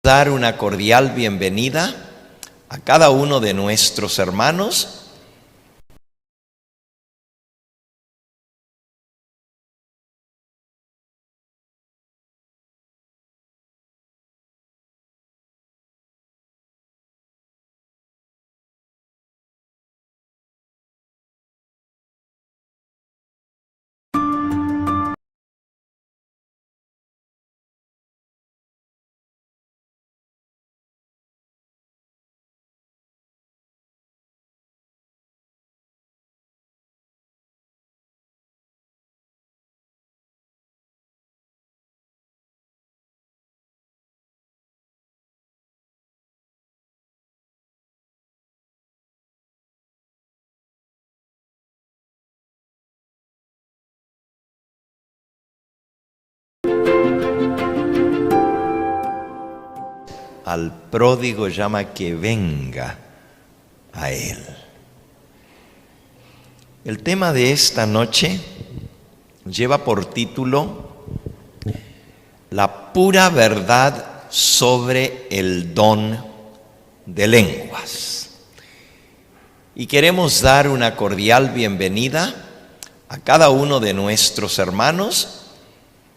Dar una cordial bienvenida a cada uno de nuestros hermanos. Al pródigo llama que venga a él. El tema de esta noche lleva por título La pura verdad sobre el don de lenguas. Y queremos dar una cordial bienvenida a cada uno de nuestros hermanos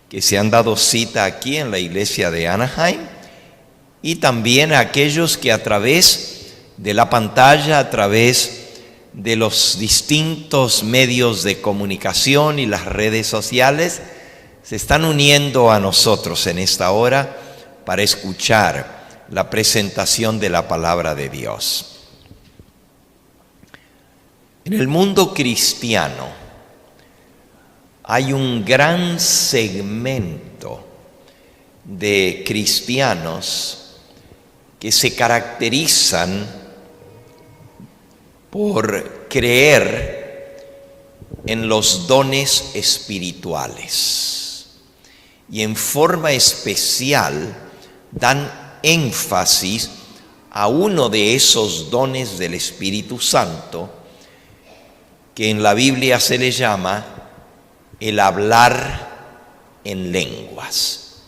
que se han dado cita aquí en la iglesia de Anaheim, y también a aquellos que a través de la pantalla, a través de los distintos medios de comunicación y las redes sociales, se están uniendo a nosotros en esta hora para escuchar la presentación de la palabra de Dios. En el mundo cristiano hay un gran segmento de cristianos que se caracterizan por creer en los dones espirituales y en forma especial dan énfasis a uno de esos dones del Espíritu Santo que en la Biblia se le llama el hablar en lenguas.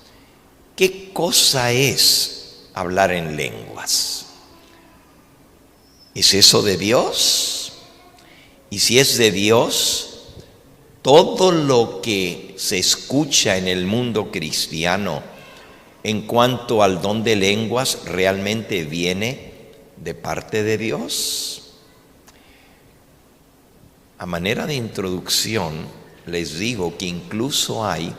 ¿Qué cosa es hablar en lenguas? ¿Es eso de Dios? Y si es de Dios, todo lo que se escucha en el mundo cristiano en cuanto al don de lenguas realmente viene de parte de Dios. A manera de introducción, les digo que incluso hay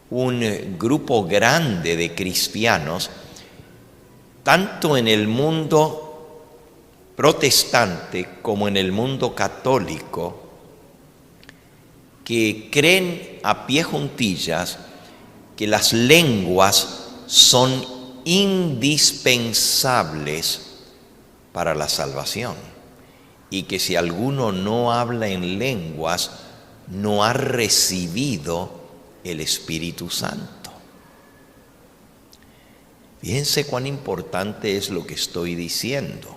un grupo grande de cristianos tanto en el mundo protestante como en el mundo católico, que creen a pie juntillas que las lenguas son indispensables para la salvación y que si alguno no habla en lenguas, no ha recibido el Espíritu Santo. Fíjense cuán importante es lo que estoy diciendo.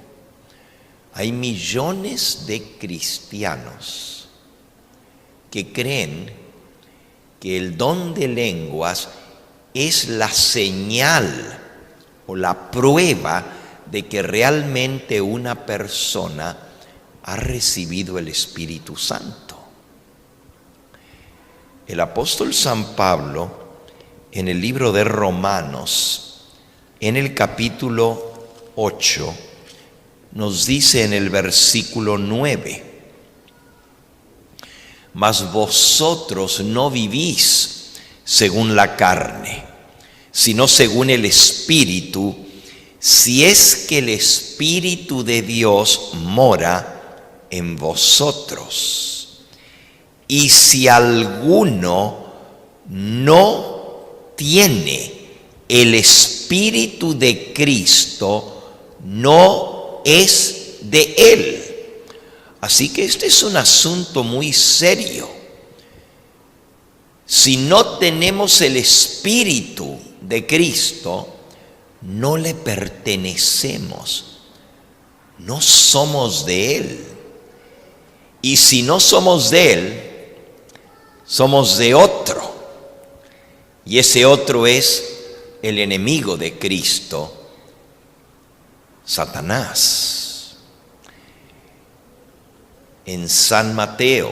Hay millones de cristianos que creen que el don de lenguas es la señal o la prueba de que realmente una persona ha recibido el Espíritu Santo. El apóstol San Pablo, en el libro de Romanos, en el capítulo 8, nos dice en el versículo 9: Mas vosotros no vivís según la carne, sino según el Espíritu, si es que el Espíritu de Dios mora en vosotros. Y si alguno no tiene el Espíritu de Cristo, no es de Él. Así que este es un asunto muy serio. Si no tenemos el Espíritu de Cristo, no le pertenecemos, no somos de Él. Y si no somos de Él, somos de otro. Y ese otro es el enemigo de Cristo, Satanás. En San Mateo,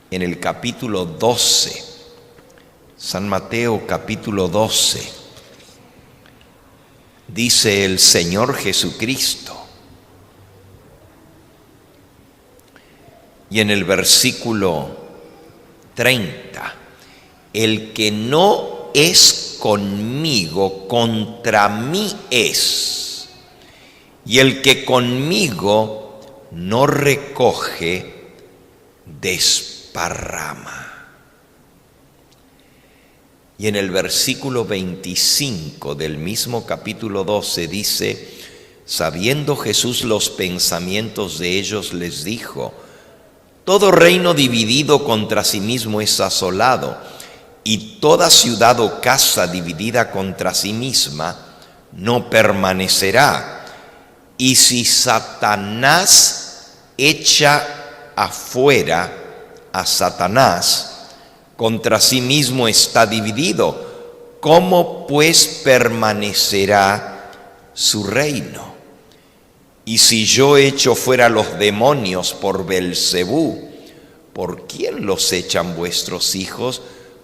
en el capítulo 12, San Mateo capítulo 12, dice el Señor Jesucristo, y en el versículo 30, el que no es conmigo, contra mí es, y el que conmigo no recoge, desparrama. Y en el versículo 25 del mismo capítulo 12 dice, sabiendo Jesús los pensamientos de ellos, les dijo, todo reino dividido contra sí mismo es asolado, y toda ciudad o casa dividida contra sí misma no permanecerá. Y si Satanás echa afuera a Satanás, contra sí mismo está dividido. ¿Cómo pues permanecerá su reino? Y si yo echo fuera los demonios por Belcebú, ¿por quién los echan vuestros hijos?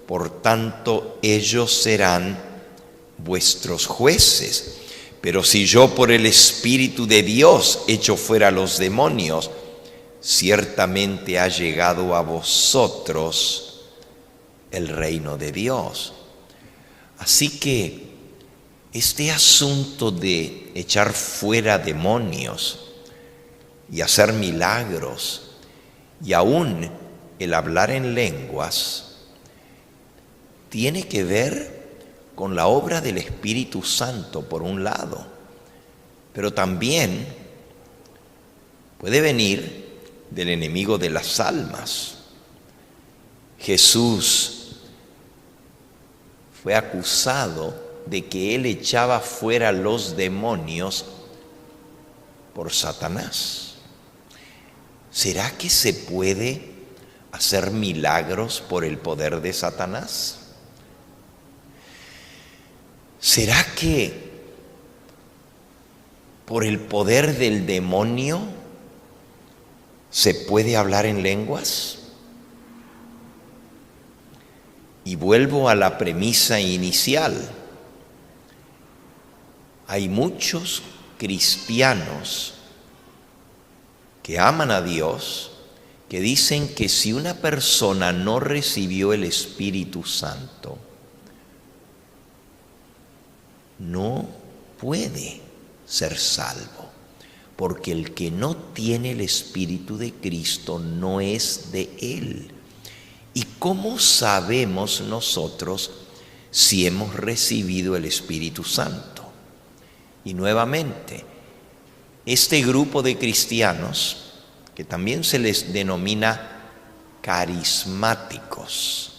Por tanto, ellos serán vuestros jueces. Pero si yo por el Espíritu de Dios echo fuera los demonios, ciertamente ha llegado a vosotros el reino de Dios. Así que este asunto de echar fuera demonios y hacer milagros y aún el hablar en lenguas tiene que ver con la obra del Espíritu Santo por un lado, pero también puede venir del enemigo de las almas. Jesús fue acusado de que él echaba fuera los demonios por Satanás. ¿Será que se puede hacer milagros por el poder de Satanás? ¿Será que por el poder del demonio se puede hablar en lenguas? Y vuelvo a la premisa inicial. Hay muchos cristianos que aman a Dios, que dicen que si una persona no recibió el Espíritu Santo, no puede ser salvo, porque el que no tiene el Espíritu de Cristo no es de Él. ¿Y cómo sabemos nosotros si hemos recibido el Espíritu Santo? Y nuevamente, este grupo de cristianos, que también se les denomina carismáticos,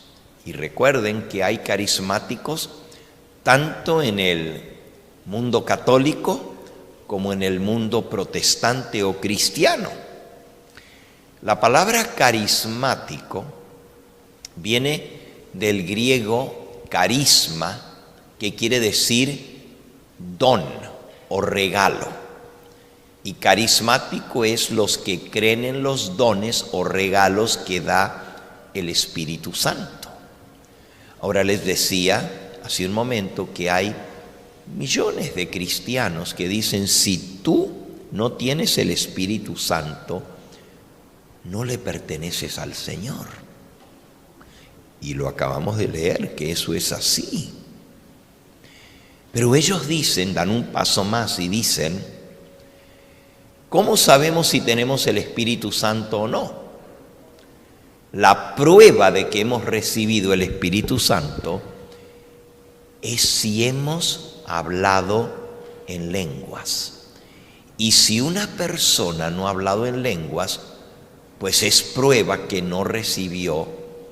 y recuerden que hay carismáticos tanto en el mundo católico como en el mundo protestante o cristiano. La palabra carismático viene del griego carisma, que quiere decir don o regalo. Y carismático es los que creen en los dones o regalos que da el Espíritu Santo. Ahora les decía hace un momento que hay millones de cristianos que dicen, si tú no tienes el Espíritu Santo, no le perteneces al Señor. Y lo acabamos de leer, que eso es así. Pero ellos dicen, dan un paso más y dicen, ¿cómo sabemos si tenemos el Espíritu Santo o no? La prueba de que hemos recibido el Espíritu Santo es si hemos hablado en lenguas. Y si una persona no ha hablado en lenguas, pues es prueba que no recibió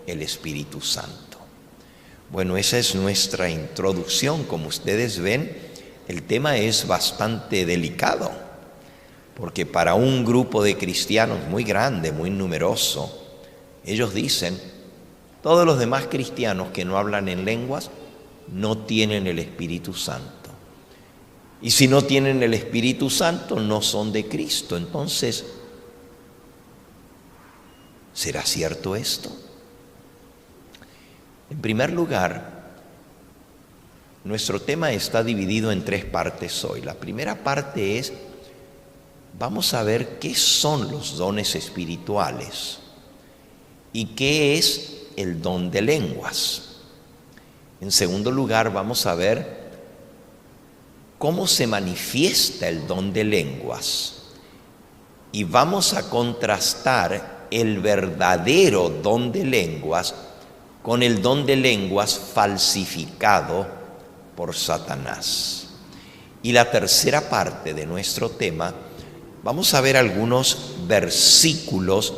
el Espíritu Santo. Bueno, esa es nuestra introducción. Como ustedes ven, el tema es bastante delicado, porque para un grupo de cristianos muy grande, muy numeroso, ellos dicen, todos los demás cristianos que no hablan en lenguas no tienen el Espíritu Santo. Y si no tienen el Espíritu Santo, no son de Cristo. Entonces, ¿será cierto esto? En primer lugar, nuestro tema está dividido en 3 partes hoy. La primera parte es, vamos a ver qué son los dones espirituales y qué es el don de lenguas. En segundo lugar, vamos a ver cómo se manifiesta el don de lenguas y vamos a contrastar el verdadero don de lenguas con el don de lenguas falsificado por Satanás. Y la tercera parte de nuestro tema, vamos a ver algunos versículos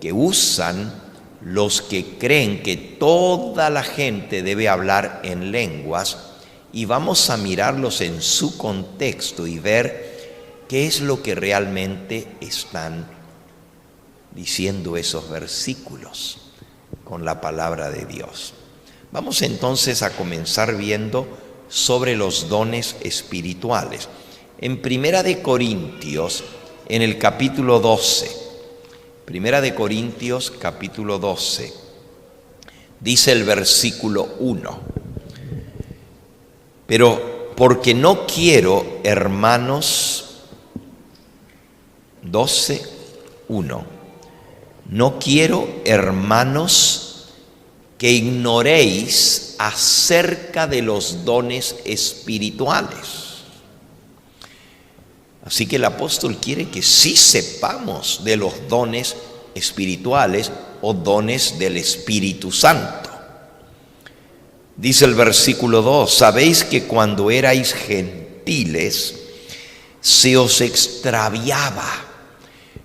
que usan los que creen que toda la gente debe hablar en lenguas, y vamos a mirarlos en su contexto y ver qué es lo que realmente están diciendo esos versículos con la palabra de Dios. Vamos entonces a comenzar viendo sobre los dones espirituales. En Primera de Corintios, en el capítulo 12, Primera de Corintios, capítulo 12, dice el versículo 1. Pero porque no quiero, hermanos, 12:1, no quiero, hermanos, que ignoréis acerca de los dones espirituales. Así que el apóstol quiere que sí sepamos de los dones espirituales o dones del Espíritu Santo. Dice el versículo 2, sabéis que cuando erais gentiles se os extraviaba,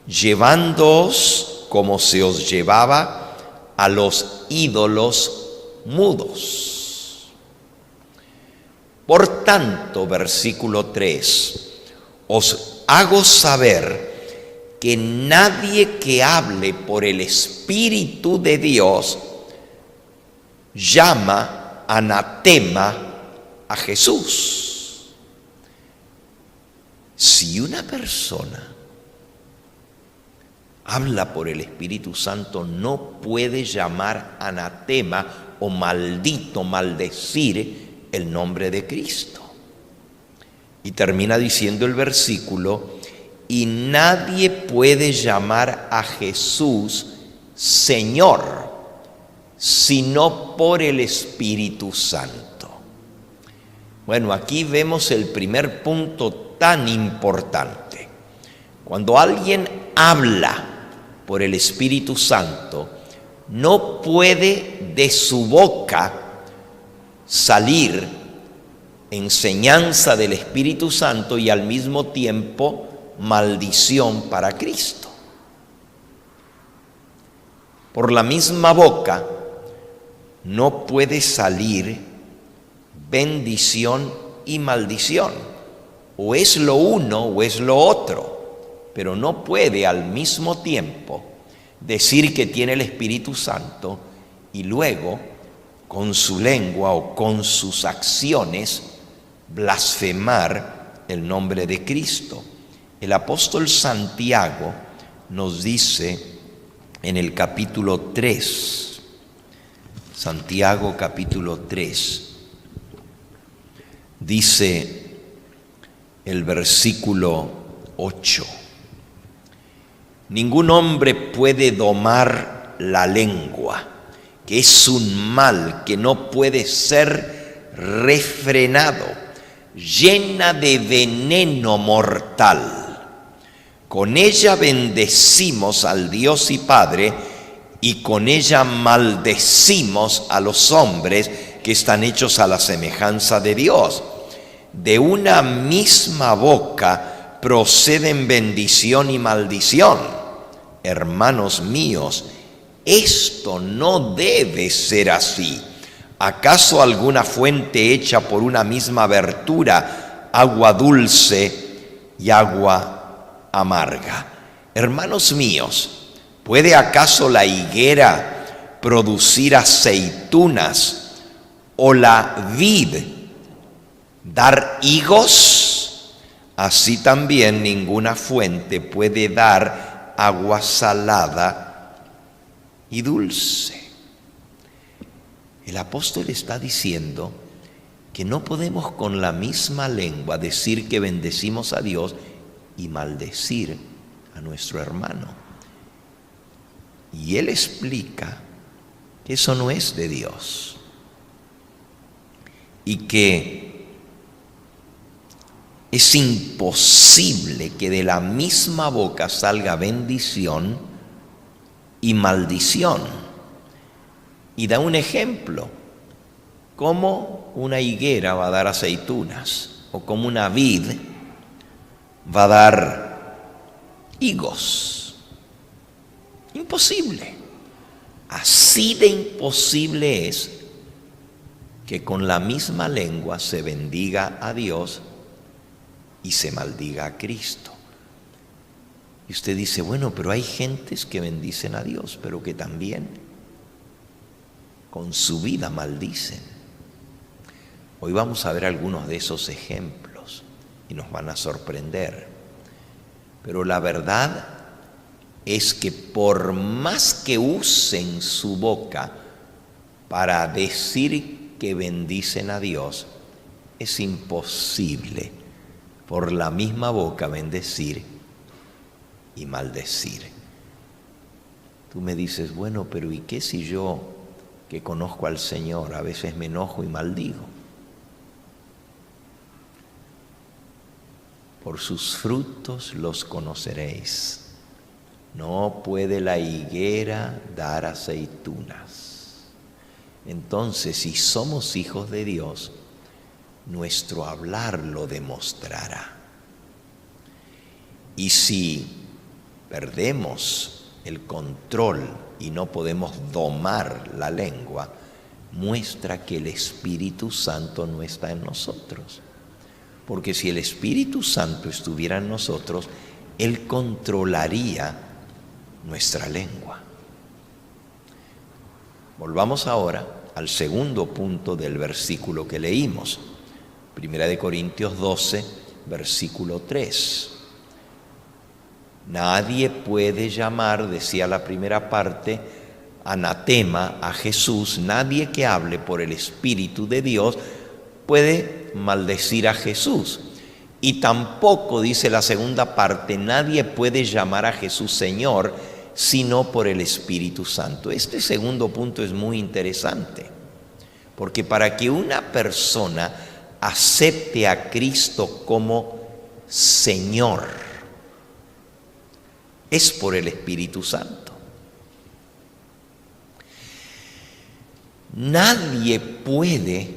llevándoos como se os llevaba a los ídolos mudos. Por tanto, versículo 3, os hago saber que nadie que hable por el Espíritu de Dios llama anatema a Jesús. Si una persona habla por el Espíritu Santo, no puede llamar anatema o maldito, maldecir el nombre de Cristo. Y termina diciendo el versículo, y nadie puede llamar a Jesús Señor, sino por el Espíritu Santo. Bueno, aquí vemos el primer punto tan importante. Cuando alguien habla por el Espíritu Santo, no puede de su boca salir enseñanza del Espíritu Santo y al mismo tiempo maldición para Cristo. Por la misma boca no puede salir bendición y maldición. O es lo uno o es lo otro, pero no puede al mismo tiempo decir que tiene el Espíritu Santo y luego con su lengua o con sus acciones blasfemar el nombre de Cristo. El apóstol Santiago nos dice en el capítulo 3, Santiago capítulo 3, dice el versículo 8, ningún hombre puede domar la lengua, que es un mal que no puede ser refrenado, llena de veneno mortal. Con ella bendecimos al Dios y Padre, y con ella maldecimos a los hombres que están hechos a la semejanza de Dios. De una misma boca proceden bendición y maldición. Hermanos míos, esto no debe ser así. ¿Acaso alguna fuente hecha por una misma abertura, agua dulce y agua amarga? Hermanos míos, ¿puede acaso la higuera producir aceitunas o la vid dar higos, así también ninguna fuente puede dar agua salada y dulce. El apóstol está diciendo que no podemos con la misma lengua decir que bendecimos a Dios y maldecir a nuestro hermano. Y él explica que eso no es de Dios y que es imposible que de la misma boca salga bendición y maldición. Y da un ejemplo, cómo una higuera va a dar aceitunas o como una vid va a dar higos. Imposible. Así de imposible es que con la misma lengua se bendiga a Dios y se maldiga a Cristo. Y usted dice, bueno, pero hay gentes que bendicen a Dios, pero que también con su vida maldicen. Hoy vamos a ver algunos de esos ejemplos y nos van a sorprender. Pero la verdad es que por más que usen su boca para decir que bendicen a Dios, es imposible por la misma boca bendecir y maldecir. Tú me dices, bueno, pero ¿y qué si yo, que conozco al Señor, a veces me enojo y maldigo? Por sus frutos los conoceréis. No puede la higuera dar aceitunas. Entonces, si somos hijos de Dios, nuestro hablar lo demostrará. Y si perdemos el control y no podemos domar la lengua, muestra que el Espíritu Santo no está en nosotros. Porque si el Espíritu Santo estuviera en nosotros, Él controlaría nuestra lengua. Volvamos ahora al segundo punto del versículo que leímos. 1 Corintios 12, versículo 3. Nadie puede llamar, decía la primera parte, anatema a Jesús. Nadie que hable por el Espíritu de Dios puede maldecir a Jesús. Y tampoco, dice la segunda parte, nadie puede llamar a Jesús Señor sino por el Espíritu Santo. Este segundo punto es muy interesante, porque para que una persona acepte a Cristo como Señor, es por el Espíritu Santo. Nadie puede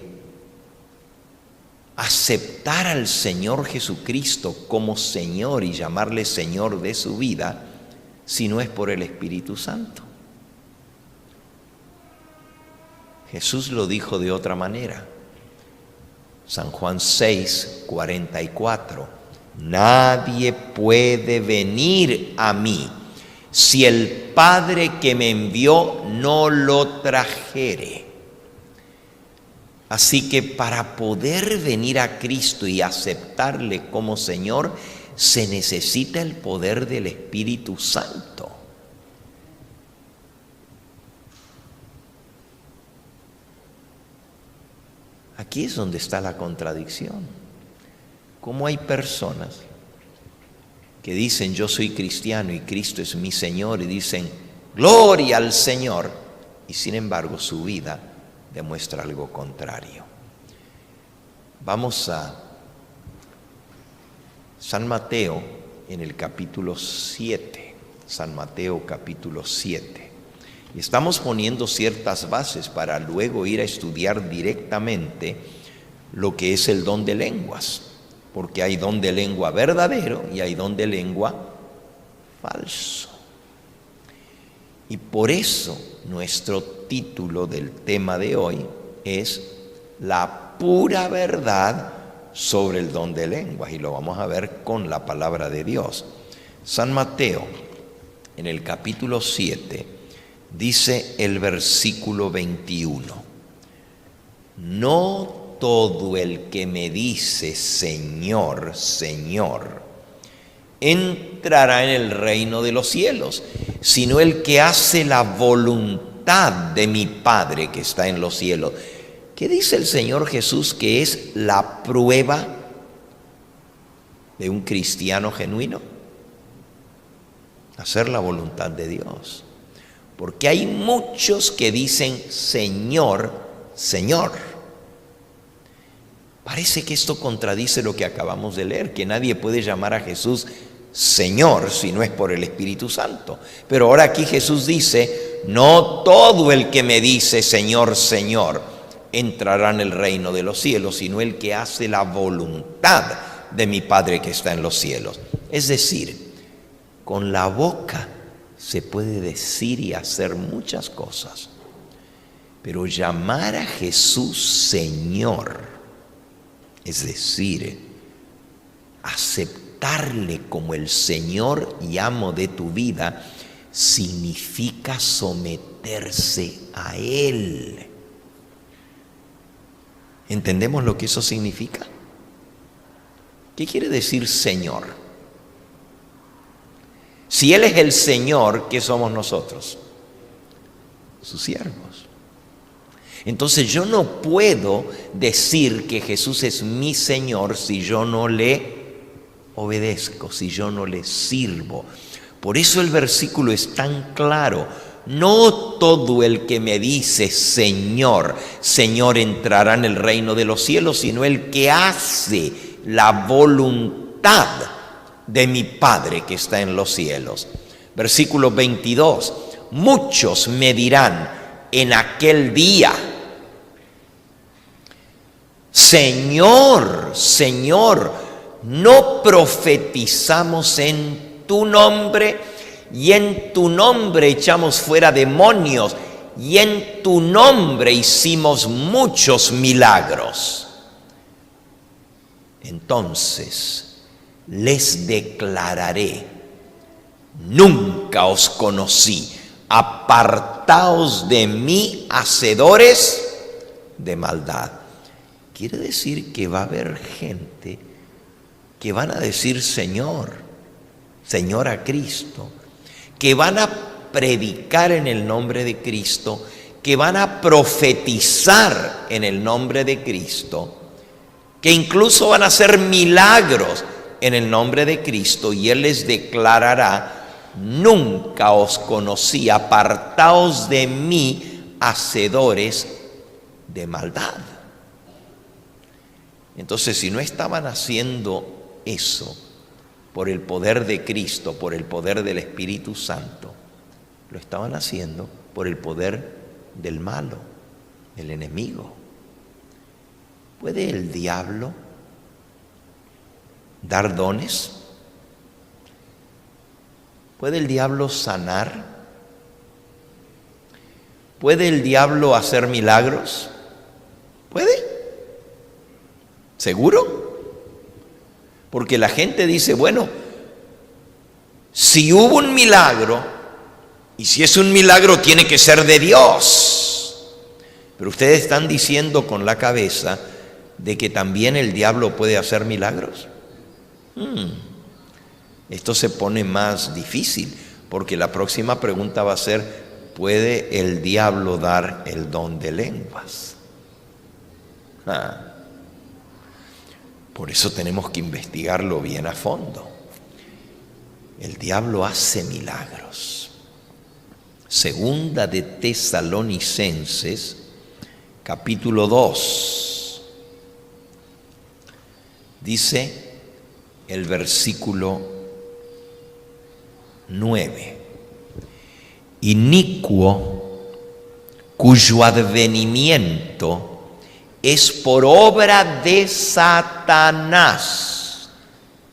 aceptar al Señor Jesucristo como Señor y llamarle Señor de su vida si no es por el Espíritu Santo. Jesús lo dijo de otra manera. San Juan 6, 44. Nadie puede venir a mí si el Padre que me envió no lo trajere. Así que para poder venir a Cristo y aceptarle como Señor, se necesita el poder del Espíritu Santo. Aquí es donde está la contradicción. ¿Cómo hay personas que dicen yo soy cristiano y Cristo es mi Señor y dicen gloria al Señor, y sin embargo su vida demuestra algo contrario? Vamos a San Mateo en el capítulo 7, San Mateo capítulo 7. Y estamos poniendo ciertas bases para luego ir a estudiar directamente lo que es el don de lenguas, porque hay don de lengua verdadero y hay don de lengua falso. Y por eso nuestro título del tema de hoy es la pura verdad sobre el don de lenguas, y lo vamos a ver con la palabra de Dios. San Mateo, en el capítulo 7, dice el versículo 21: no todo el que me dice Señor, Señor, entrará en el reino de los cielos, sino el que hace la voluntad de mi Padre que está en los cielos. ¿Qué dice el Señor Jesús que es la prueba de un cristiano genuino? Hacer la voluntad de Dios. Porque hay muchos que dicen Señor, Señor. Parece que esto contradice lo que acabamos de leer, que nadie puede llamar a Jesús Señor si no es por el Espíritu Santo. Pero ahora aquí Jesús dice, no todo el que me dice Señor, Señor, entrará en el reino de los cielos, sino el que hace la voluntad de mi Padre que está en los cielos. Es decir, con la boca se puede decir y hacer muchas cosas, pero llamar a Jesús Señor, es decir, aceptarle como el Señor y amo de tu vida, significa someterse a Él. ¿Entendemos lo que eso significa? ¿Qué quiere decir Señor? Si Él es el Señor, ¿qué somos nosotros? Sus siervos. Entonces yo no puedo decir que Jesús es mi Señor si yo no le obedezco, si yo no le sirvo. Por eso el versículo es tan claro. No todo el que me dice Señor, Señor entrará en el reino de los cielos, sino el que hace la voluntad de mi Padre que está en los cielos. Versículo 22. Muchos me dirán en aquel día, Señor, Señor, ¿no profetizamos en tu nombre? Y en tu nombre echamos fuera demonios, y en tu nombre hicimos muchos milagros. Entonces les declararé, nunca os conocí, apartaos de mí, hacedores de maldad. Quiere decir que va a haber gente que van a decir Señor, Señor a Cristo, que van a predicar en el nombre de Cristo, que van a profetizar en el nombre de Cristo, que incluso van a hacer milagros en el nombre de Cristo, y Él les declarará, nunca os conocí, apartaos de mí, hacedores de maldad. Entonces, si no estaban haciendo eso por el poder de Cristo, por el poder del Espíritu Santo, lo estaban haciendo por el poder del malo, del enemigo. ¿Puede el diablo dar dones? ¿Puede el diablo sanar? ¿Puede el diablo hacer milagros? ¿Puede? ¿Seguro? Porque la gente dice, bueno, si hubo un milagro, y si es un milagro tiene que ser de Dios. Pero ustedes están diciendo con la cabeza de que también el diablo puede hacer milagros. Esto se pone más difícil, porque la próxima pregunta va a ser, ¿puede el diablo dar el don de lenguas? Por eso tenemos que investigarlo bien a fondo. El diablo hace milagros. Segunda de Tesalonicenses, capítulo 2. Dice el versículo 9. Inicuo, cuyo advenimiento es por obra de Satanás.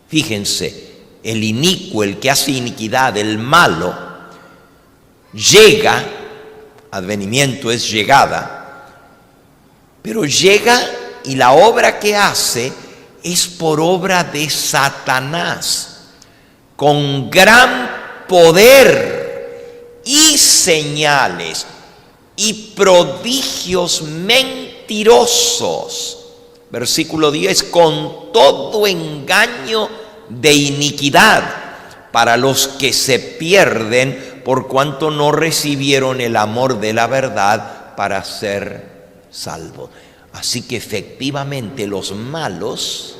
Fíjense, el inicuo, el que hace iniquidad, el malo, llega, advenimiento es llegada, pero llega y la obra que hace es por obra de Satanás, con gran poder y señales y prodigios mentirosos. Versículo 10, con todo engaño de iniquidad para los que se pierden por cuanto no recibieron el amor de la verdad para ser salvos. Así que efectivamente los malos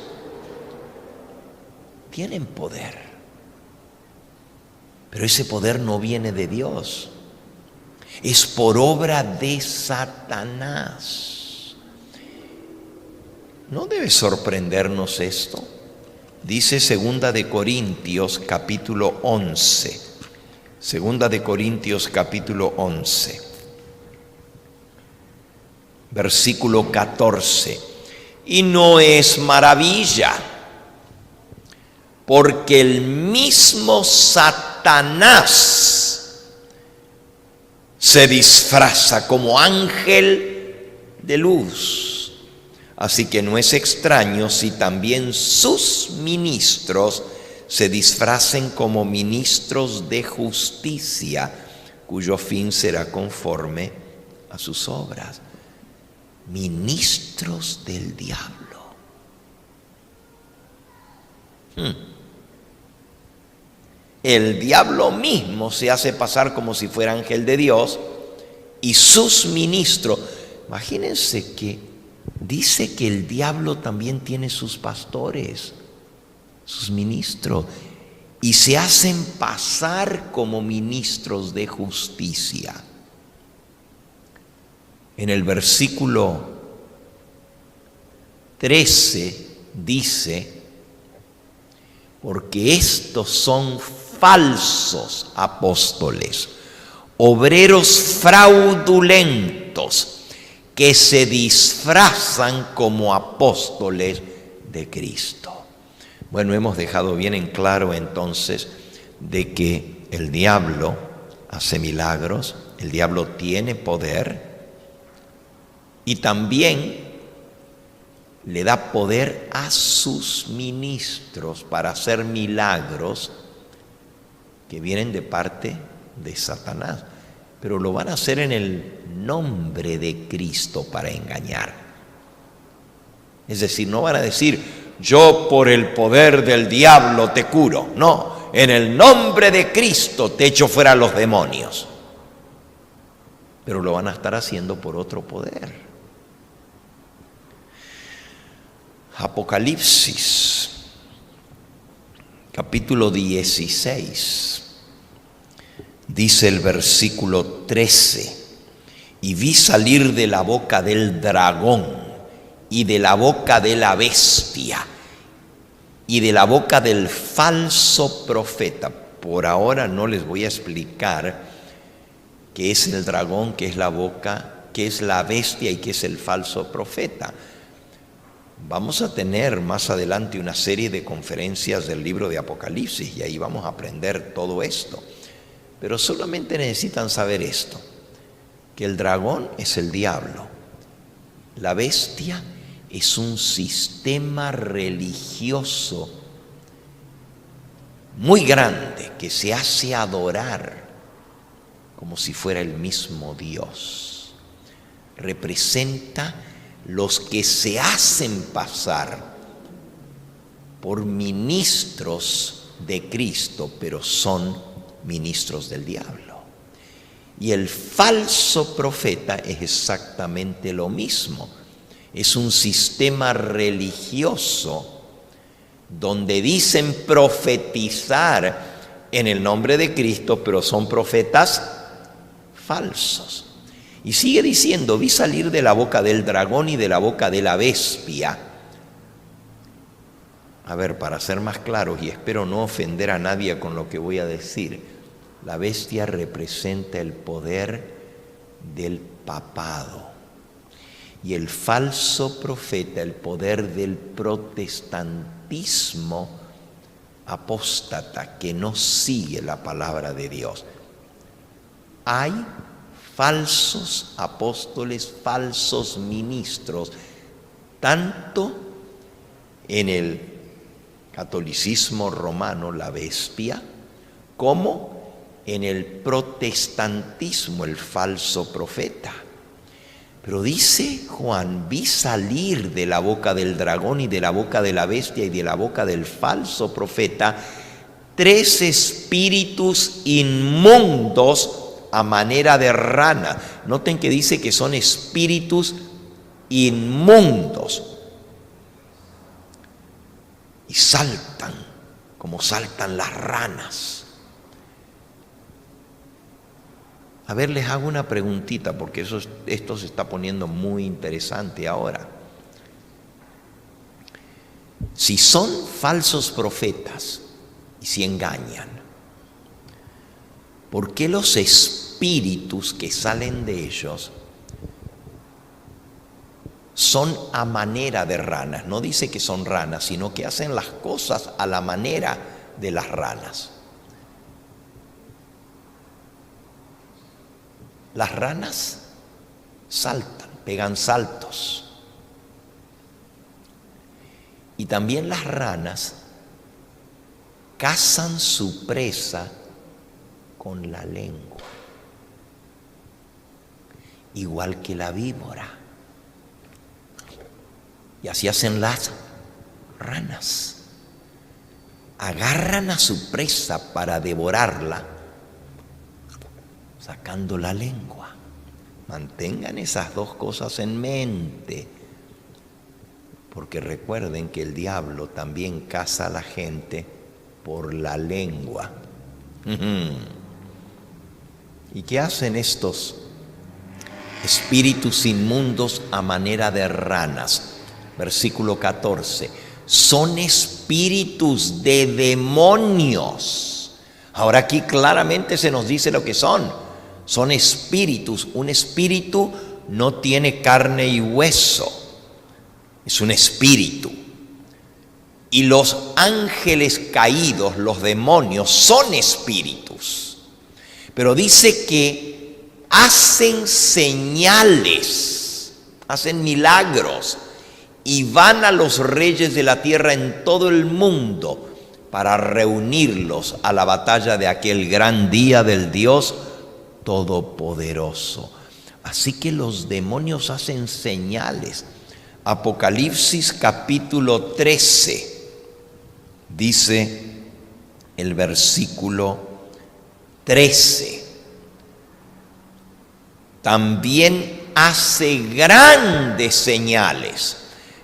tienen poder, pero ese poder no viene de Dios, es por obra de Satanás. ¿No debe sorprendernos esto? Dice 2 de Corintios capítulo 11. 2 de Corintios capítulo 11. Versículo 14. Y no es maravilla, porque el mismo Satanás se disfraza como ángel de luz. Así que no es extraño si también sus ministros se disfracen como ministros de justicia, cuyo fin será conforme a sus obras. Ministros del diablo. El diablo mismo se hace pasar como si fuera ángel de Dios y sus ministros. Imagínense que dice que el diablo también tiene sus pastores, sus ministros, y se hacen pasar como ministros de justicia. En el versículo 13 dice, porque estos son falsos apóstoles, obreros fraudulentos, que se disfrazan como apóstoles de Cristo. Bueno, hemos dejado bien en claro entonces de que el diablo hace milagros, el diablo tiene poder y también le da poder a sus ministros para hacer milagros que vienen de parte de Satanás. Pero lo van a hacer en el nombre de Cristo para engañar. Es decir, no van a decir, yo por el poder del diablo te curo. No, en el nombre de Cristo te echo fuera a los demonios. Pero lo van a estar haciendo por otro poder. Apocalipsis, capítulo 16. Dice el versículo 13, y vi salir de la boca del dragón y de la boca de la bestia y de la boca del falso profeta. Por ahora no les voy a explicar qué es el dragón, qué es la boca, qué es la bestia y qué es el falso profeta. Vamos a tener más adelante una serie de conferencias del libro de Apocalipsis y ahí vamos a aprender todo esto. Pero solamente necesitan saber esto, que el dragón es el diablo, la bestia es un sistema religioso muy grande que se hace adorar como si fuera el mismo Dios. Representa los que se hacen pasar por ministros de Cristo, pero son ministros del diablo. Y el falso profeta es exactamente lo mismo. Es un sistema religioso donde dicen profetizar en el nombre de Cristo, pero son profetas falsos. Y sigue diciendo, vi salir de la boca del dragón y de la boca de la bestia. A ver, para ser más claros, y espero no ofender a nadie con lo que voy a decir, la bestia representa el poder del papado y el falso profeta el poder del protestantismo apóstata que no sigue la palabra de Dios. Hay falsos apóstoles, falsos ministros, tanto en el catolicismo romano, la bestia, como en el protestantismo, el falso profeta. Pero dice Juan, vi salir de la boca del dragón y de la boca de la bestia y de la boca del falso profeta 3 espíritus inmundos a manera de rana. Noten que dice que son espíritus inmundos. Y saltan como saltan las ranas. A ver, les hago una preguntita porque esto se está poniendo muy interesante ahora. Si son falsos profetas y si engañan, ¿por qué los espíritus que salen de ellos son a manera de ranas? No dice que son ranas, sino que hacen las cosas a la manera de las ranas. Las ranas saltan, pegan saltos. Y también las ranas cazan su presa con la lengua, igual que la víbora. Y así hacen las ranas. Agarran a su presa para devorarla, sacando la lengua. Mantengan esas 2 cosas en mente, porque recuerden que el diablo también caza a la gente por la lengua. ¿Y qué hacen estos espíritus inmundos a manera de ranas? Versículo 14. Son espíritus de demonios. Ahora aquí claramente se nos dice lo que son. Son espíritus. Un espíritu no tiene carne y hueso. Es un espíritu. Y los ángeles caídos, los demonios, son espíritus. Pero dice que hacen señales, hacen milagros y van a los reyes de la tierra en todo el mundo para reunirlos a la batalla de aquel gran día del Dios Todopoderoso. Así que los demonios hacen señales. Apocalipsis capítulo 13 dice el versículo 13: también hace grandes señales,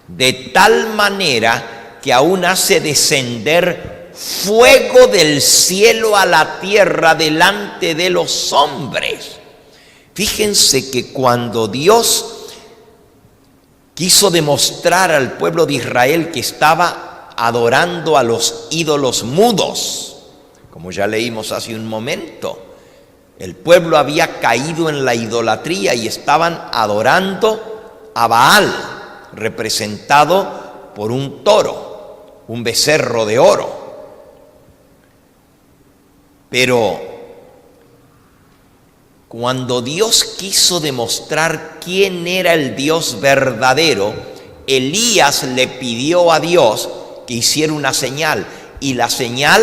de tal manera que aún hace descender fuego del cielo a la tierra delante de los hombres. Fíjense que cuando Dios quiso demostrar al pueblo de Israel que estaba adorando a los ídolos mudos, como ya leímos hace un momento, el pueblo había caído en la idolatría y estaban adorando a Baal, representado por un toro, un becerro de oro. Pero cuando Dios quiso demostrar quién era el Dios verdadero, Elías le pidió a Dios que hiciera una señal, y la señal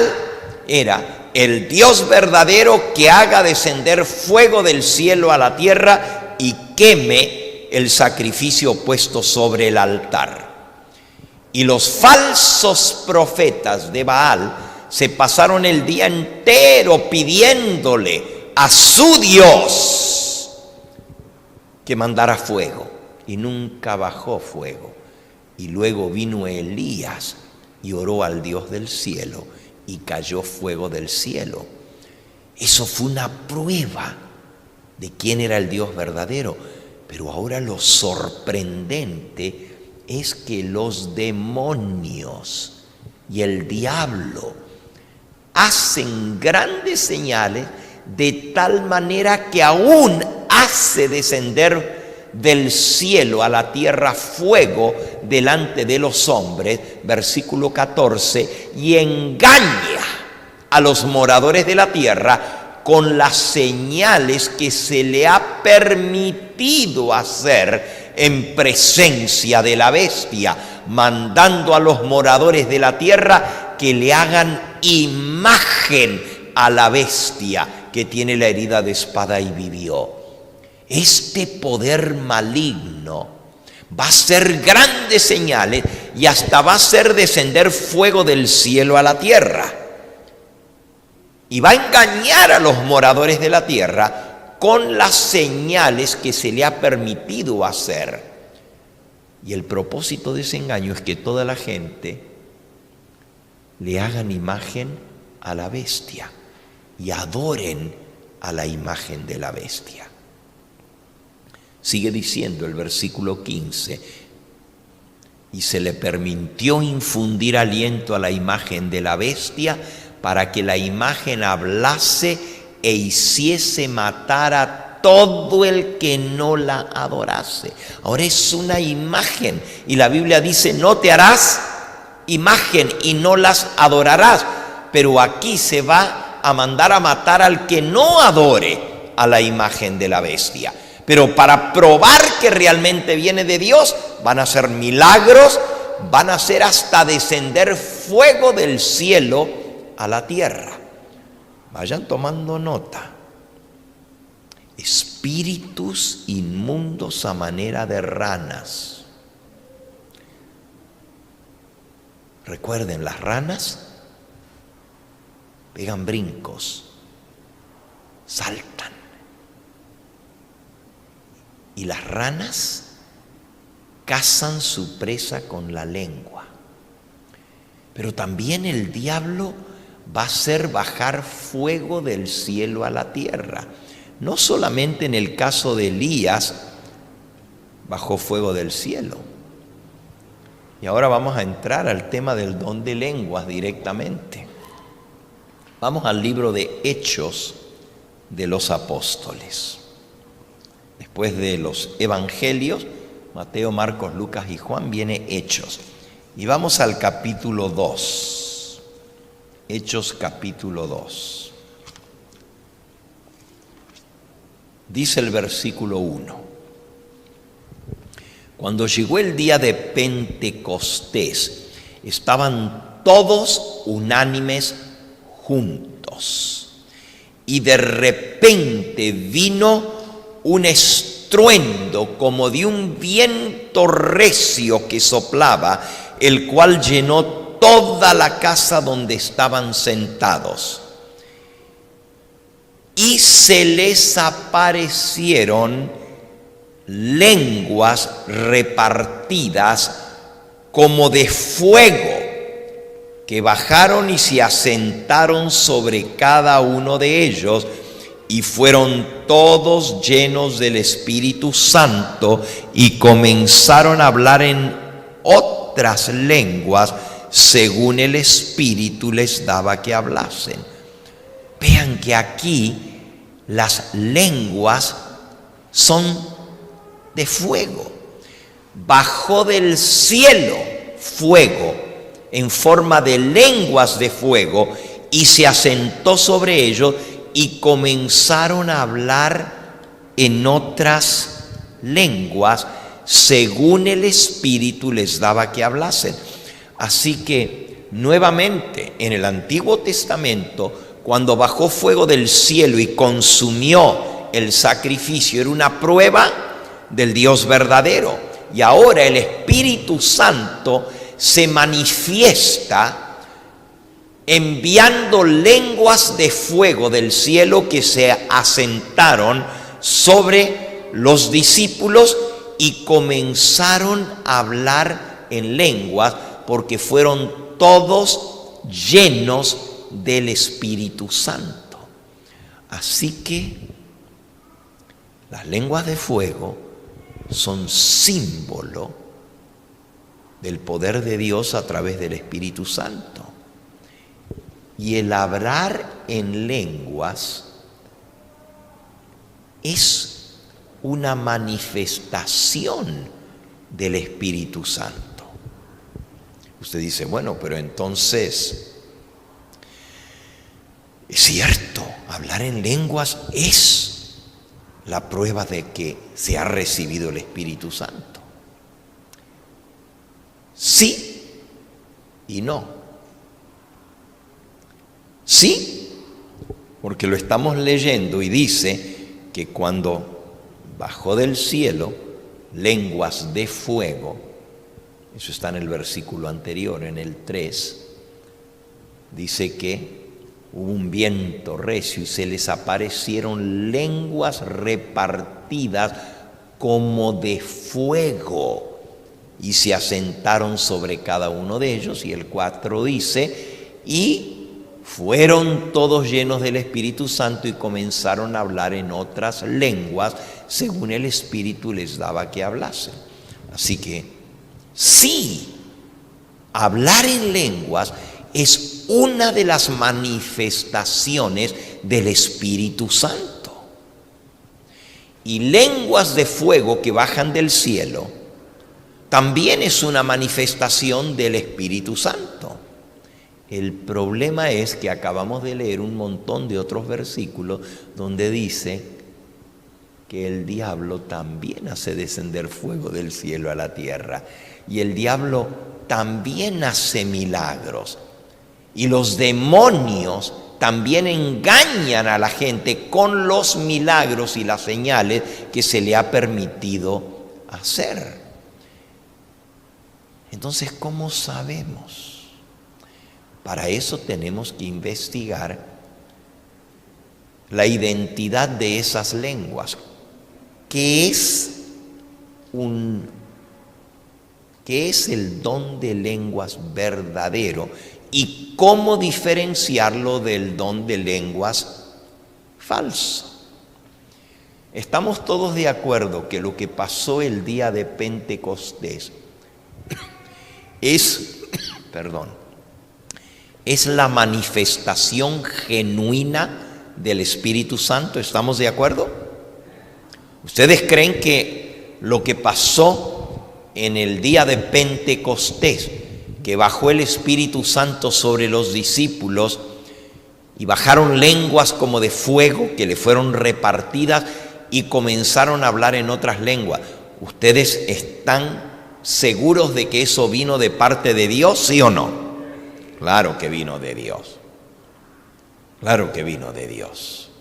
era el Dios verdadero que haga descender fuego del cielo a la tierra y queme el sacrificio puesto sobre el altar. Y los falsos profetas de Baal se pasaron el día entero pidiéndole a su Dios que mandara fuego, y nunca bajó fuego. Y luego vino Elías y oró al Dios del cielo y cayó fuego del cielo. Eso fue una prueba de quién era el Dios verdadero. Pero ahora lo sorprendente es que los demonios y el diablo hacen grandes señales, de tal manera que aún hace descender del cielo a la tierra fuego delante de los hombres, versículo 14, y engaña a los moradores de la tierra con las señales que se le ha permitido hacer en presencia de la bestia, mandando a los moradores de la tierra que le hagan imagen a la bestia que tiene la herida de espada y vivió. este poder maligno va a hacer grandes señales y hasta va a hacer descender fuego del cielo a la tierra. Y va a engañar a los moradores de la tierra con las señales que se le ha permitido hacer. Y el propósito de ese engaño es que toda la gente le hagan imagen a la bestia y adoren a la imagen de la bestia. Sigue diciendo el versículo 15, y se le permitió infundir aliento a la imagen de la bestia para que la imagen hablase e hiciese matar a todo el que no la adorase. Ahora es una imagen y la Biblia dice, no te harás imagen y no las adorarás, pero aquí se va a mandar a matar al que no adore a la imagen de la bestia. Pero para probar que realmente viene de Dios, van a hacer milagros, van a hacer hasta descender fuego del cielo a la tierra. Vayan tomando nota. Espíritus inmundos a manera de ranas. Recuerden, las ranas pegan brincos, saltan. Y las ranas cazan su presa con la lengua. Pero también el diablo va a hacer bajar fuego del cielo a la tierra. No solamente en el caso de Elías bajó fuego del cielo. Y ahora vamos a entrar al tema del don de lenguas directamente. Vamos al libro de Hechos de los Apóstoles. Después de los evangelios, Mateo, Marcos, Lucas y Juan, viene Hechos. Y vamos al capítulo 2. Hechos capítulo 2. Dice el versículo 1. Cuando llegó el día de Pentecostés, estaban todos unánimes juntos. Y de repente vino un estruendo como de un viento recio que soplaba, el cual llenó toda la casa donde estaban sentados. Y se les aparecieron lenguas repartidas como de fuego, que bajaron y se asentaron sobre cada uno de ellos, y fueron todos llenos del Espíritu Santo y comenzaron a hablar en otras lenguas según el Espíritu les daba que hablasen. Vean que aquí las lenguas son de fuego. Bajó del cielo fuego en forma de lenguas de fuego y se asentó sobre ellos y comenzaron a hablar en otras lenguas según el Espíritu les daba que hablasen. Así que nuevamente en el Antiguo Testamento, cuando bajó fuego del cielo y consumió el sacrificio, era una prueba del Dios verdadero. Y ahora el Espíritu Santo se manifiesta enviando lenguas de fuego del cielo que se asentaron sobre los discípulos y comenzaron a hablar en lenguas porque fueron todos llenos del Espíritu Santo. Así que las lenguas de fuego son símbolo del poder de Dios a través del Espíritu Santo. Y el hablar en lenguas es una manifestación del Espíritu Santo. Usted dice, bueno, pero entonces, es cierto, hablar en lenguas es la prueba de que se ha recibido el Espíritu Santo. Sí y no. Sí, porque lo estamos leyendo y dice que cuando bajó del cielo lenguas de fuego. Eso está en el versículo anterior, en el 3. Dice que hubo un viento recio y se les aparecieron lenguas repartidas como de fuego y se asentaron sobre cada uno de ellos. Y el 4 dice, y fueron todos llenos del Espíritu Santo y comenzaron a hablar en otras lenguas según el Espíritu les daba que hablasen. Así que sí, hablar en lenguas es una de las manifestaciones del Espíritu Santo. Y lenguas de fuego que bajan del cielo también es una manifestación del Espíritu Santo. El problema es que acabamos de leer un montón de otros versículos donde dice que el diablo también hace descender fuego del cielo a la tierra. Y el diablo también hace milagros. Y los demonios también engañan a la gente con los milagros y las señales que se le ha permitido hacer. Entonces, ¿cómo sabemos? Para eso tenemos que investigar la identidad de esas lenguas. ¿Qué es el don de lenguas verdadero? ¿Y cómo diferenciarlo del don de lenguas falso? Estamos todos de acuerdo que lo que pasó el día de Pentecostés es la manifestación genuina del Espíritu Santo. ¿Estamos de acuerdo? ¿Ustedes creen que lo que pasó en el día de Pentecostés, que bajó el Espíritu Santo sobre los discípulos y bajaron lenguas como de fuego que le fueron repartidas y comenzaron a hablar en otras lenguas, ustedes están seguros de que eso vino de parte de Dios, sí o no? Claro que vino de Dios. Claro que vino de Dios.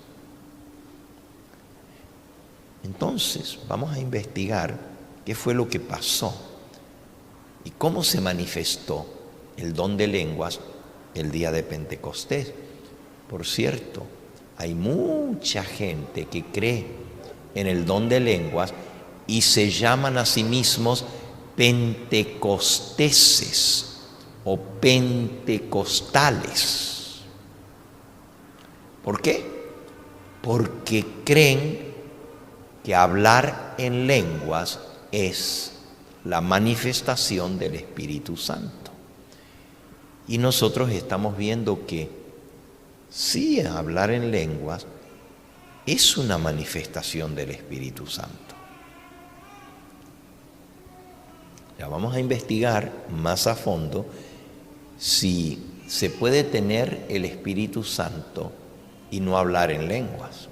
Entonces, vamos a investigar qué fue lo que pasó y cómo se manifestó el don de lenguas el día de Pentecostés. Por cierto, hay mucha gente que cree en el don de lenguas y se llaman a sí mismos pentecosteses o pentecostales. ¿Por qué? Porque creen que hablar en lenguas es la manifestación del Espíritu Santo. Y nosotros estamos viendo que sí, hablar en lenguas es una manifestación del Espíritu Santo. Ya vamos a investigar más a fondo si se puede tener el Espíritu Santo y no hablar en lenguas.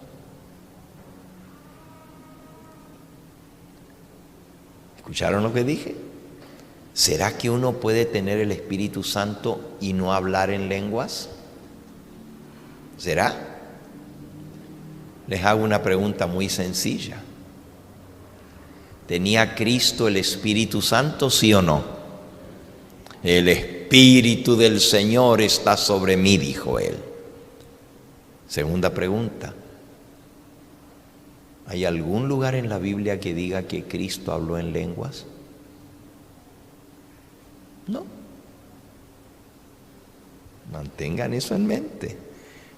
¿Escucharon lo que dije? ¿Será que uno puede tener el Espíritu Santo y no hablar en lenguas? ¿Será? Les hago una pregunta muy sencilla. ¿Tenía Cristo el Espíritu Santo, sí o no? El Espíritu del Señor está sobre mí, dijo él. Segunda pregunta. ¿Hay algún lugar en la Biblia que diga que Cristo habló en lenguas? No. Mantengan eso en mente.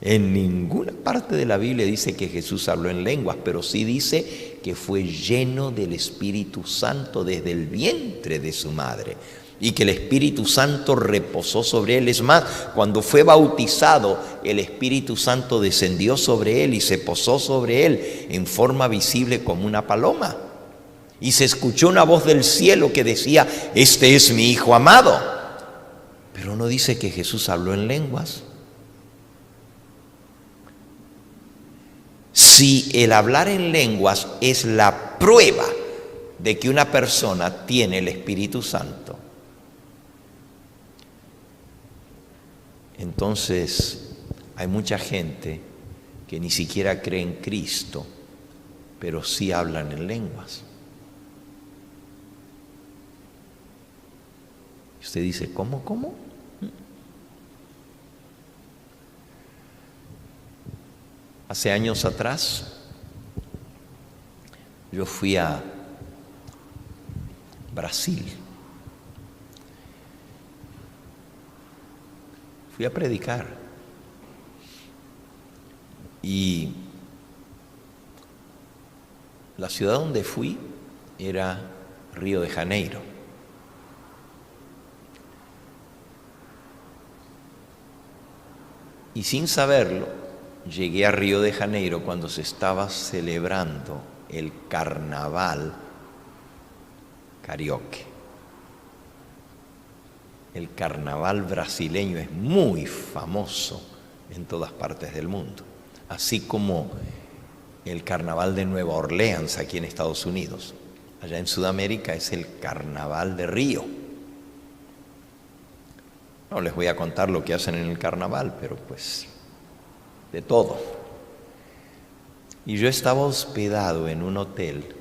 En ninguna parte de la Biblia dice que Jesús habló en lenguas, pero sí dice que fue lleno del Espíritu Santo desde el vientre de su madre y que el Espíritu Santo reposó sobre él. Es más, cuando fue bautizado, el Espíritu Santo descendió sobre él y se posó sobre él en forma visible como una paloma. Y se escuchó una voz del cielo que decía: este es mi Hijo amado. Pero no dice que Jesús habló en lenguas. Si el hablar en lenguas es la prueba de que una persona tiene el Espíritu Santo, entonces hay mucha gente que ni siquiera cree en Cristo pero sí hablan en lenguas. Y usted dice, ¿cómo? Hace años atrás, yo fui a Brasil. Fui a predicar. Y la ciudad donde fui era Río de Janeiro. Y sin saberlo, llegué a Río de Janeiro cuando se estaba celebrando el carnaval carioque. El carnaval brasileño es muy famoso en todas partes del mundo, así como el carnaval de Nueva Orleans aquí en Estados Unidos. Allá en Sudamérica es el carnaval de Río. No les voy a contar lo que hacen en el carnaval, pero pues de todo. Y yo estaba hospedado en un hotel,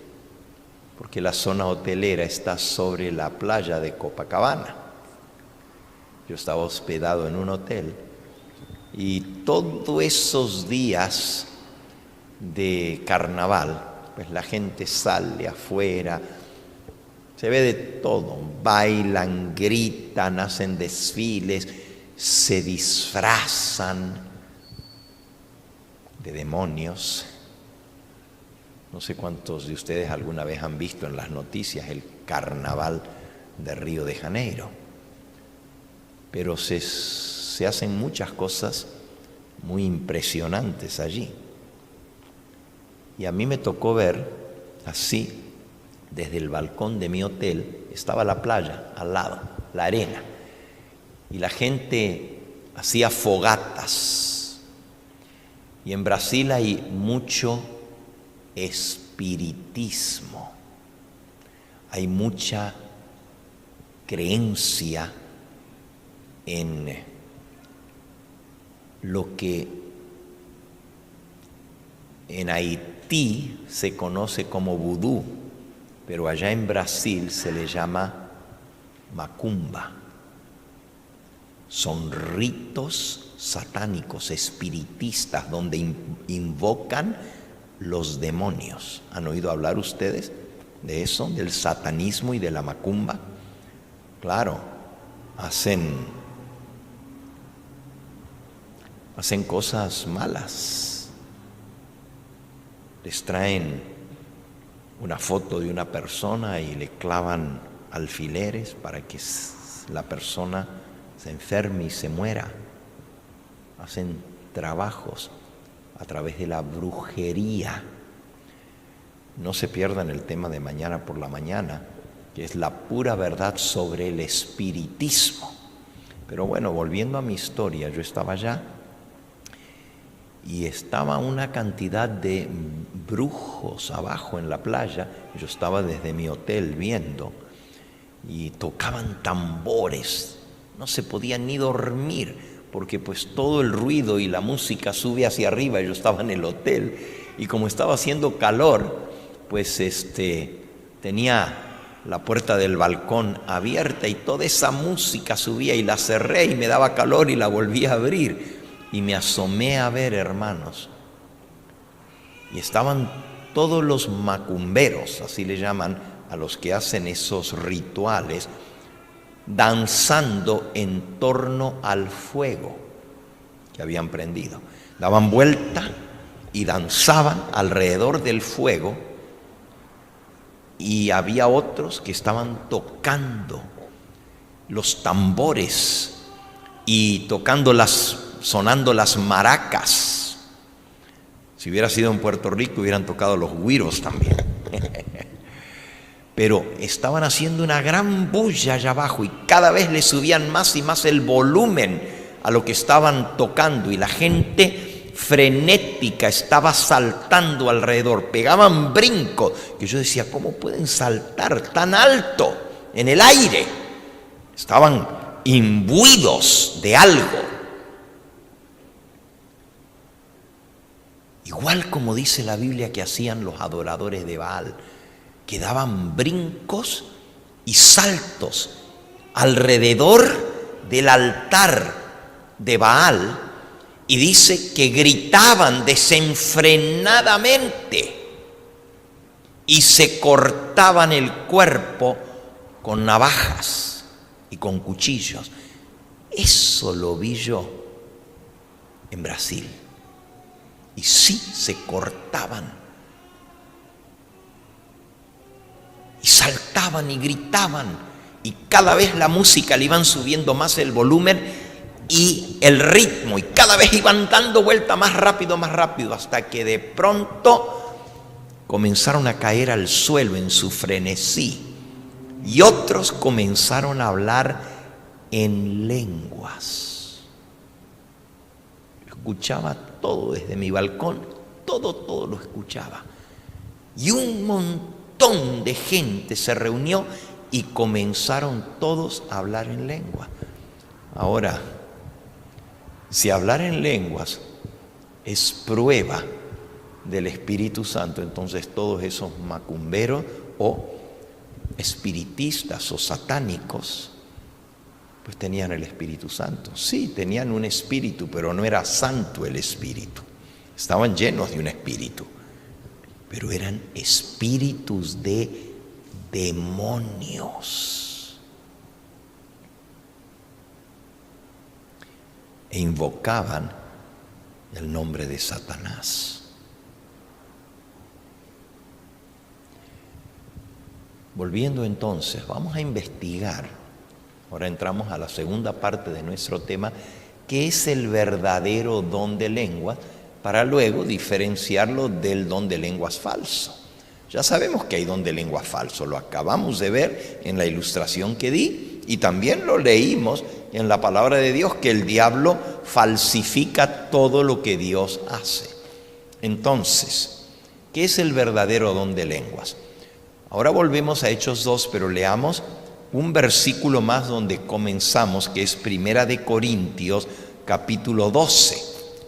porque la zona hotelera está sobre la playa de Copacabana. Yo estaba hospedado en un hotel y todos esos días de carnaval, pues la gente sale afuera, se ve de todo, bailan, gritan, hacen desfiles, se disfrazan de demonios. No sé cuántos de ustedes alguna vez han visto en las noticias el carnaval de Río de Janeiro, pero se hacen muchas cosas muy impresionantes allí. Y a mí me tocó ver así, desde el balcón de mi hotel, estaba la playa al lado, la arena, y la gente hacía fogatas. Y en Brasil hay mucho espiritismo, hay mucha creencia en lo que en Haití se conoce como vudú, pero allá en Brasil se le llama macumba. Son ritos satánicos, espiritistas, donde invocan los demonios. ¿Han oído hablar ustedes de eso, del satanismo y de la macumba? Claro, hacen cosas malas. Les traen una foto de una persona y le clavan alfileres para que la persona se enferme y se muera. Hacen trabajos a través de la brujería. No se pierdan el tema de mañana por la mañana, que es la pura verdad sobre el espiritismo. Pero bueno, volviendo a mi historia, yo estaba allá y estaba una cantidad de brujos abajo en la playa. Yo estaba desde mi hotel viendo y tocaban tambores. No se podía ni dormir porque pues todo el ruido y la música sube hacia arriba. Yo estaba en el hotel y como estaba haciendo calor, pues tenía la puerta del balcón abierta y toda esa música subía y la cerré y me daba calor y la volví a abrir. Y me asomé a ver, hermanos, y estaban todos los macumberos, así le llaman a los que hacen esos rituales, danzando en torno al fuego que habían prendido. Daban vuelta y danzaban alrededor del fuego, y había otros que estaban tocando los tambores y sonando las maracas. Si hubiera sido en Puerto Rico hubieran tocado los güiros también. Pero estaban haciendo una gran bulla allá abajo y cada vez le subían más y más el volumen a lo que estaban tocando, y la gente frenética estaba saltando alrededor, pegaban brinco, que yo decía, ¿cómo pueden saltar tan alto en el aire? Estaban imbuidos de algo. igual como dice la Biblia que hacían los adoradores de Baal, que daban brincos y saltos alrededor del altar de Baal, y dice que gritaban desenfrenadamente y se cortaban el cuerpo con navajas y con cuchillos. Eso lo vi yo en Brasil. Y sí, se cortaban y saltaban y gritaban, y cada vez la música le iban subiendo más el volumen y el ritmo, y cada vez iban dando vuelta más rápido, hasta que de pronto comenzaron a caer al suelo en su frenesí, y otros comenzaron a hablar en lenguas. Escuchaba todo desde mi balcón, todo lo escuchaba. Y un montón de gente se reunió y comenzaron todos a hablar en lengua. Ahora, si hablar en lenguas es prueba del Espíritu Santo, entonces todos esos macumberos o espiritistas o satánicos pues tenían el Espíritu Santo. Sí, tenían un espíritu, pero no era santo el espíritu. Estaban llenos de un espíritu, pero eran espíritus de demonios. E invocaban el nombre de Satanás. Volviendo entonces, vamos a investigar. Ahora entramos a la segunda parte de nuestro tema, que es el verdadero don de lenguas, para luego diferenciarlo del don de lenguas falso. Ya sabemos que hay don de lenguas falso, lo acabamos de ver en la ilustración que di, y también lo leímos en la palabra de Dios, que el diablo falsifica todo lo que Dios hace. Entonces, ¿qué es el verdadero don de lenguas? Ahora volvemos a Hechos 2, pero leamos un versículo más donde comenzamos, que es Primera de Corintios, capítulo 12.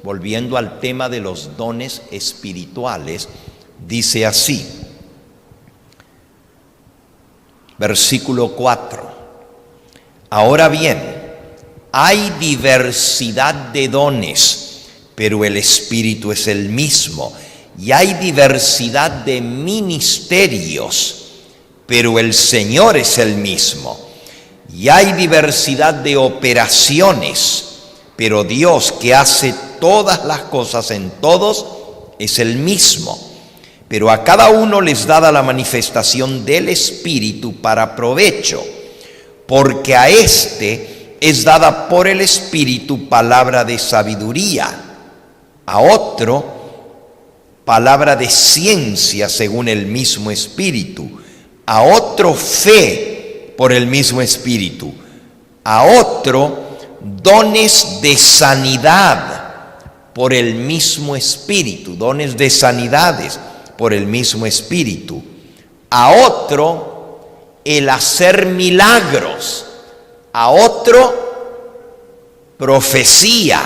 Volviendo al tema de los dones espirituales, dice así, versículo 4. Ahora bien, hay diversidad de dones, pero el Espíritu es el mismo. Y hay diversidad de ministerios, pero el Señor es el mismo. Y hay diversidad de operaciones, pero Dios, que hace todas las cosas en todos, es el mismo. Pero a cada uno les dada la manifestación del Espíritu para provecho, porque a éste es dada por el Espíritu palabra de sabiduría, a otro palabra de ciencia según el mismo Espíritu, a otro fe por el mismo Espíritu, a otro dones de sanidad por el mismo Espíritu, dones de sanidades por el mismo Espíritu, a otro el hacer milagros, a otro profecía,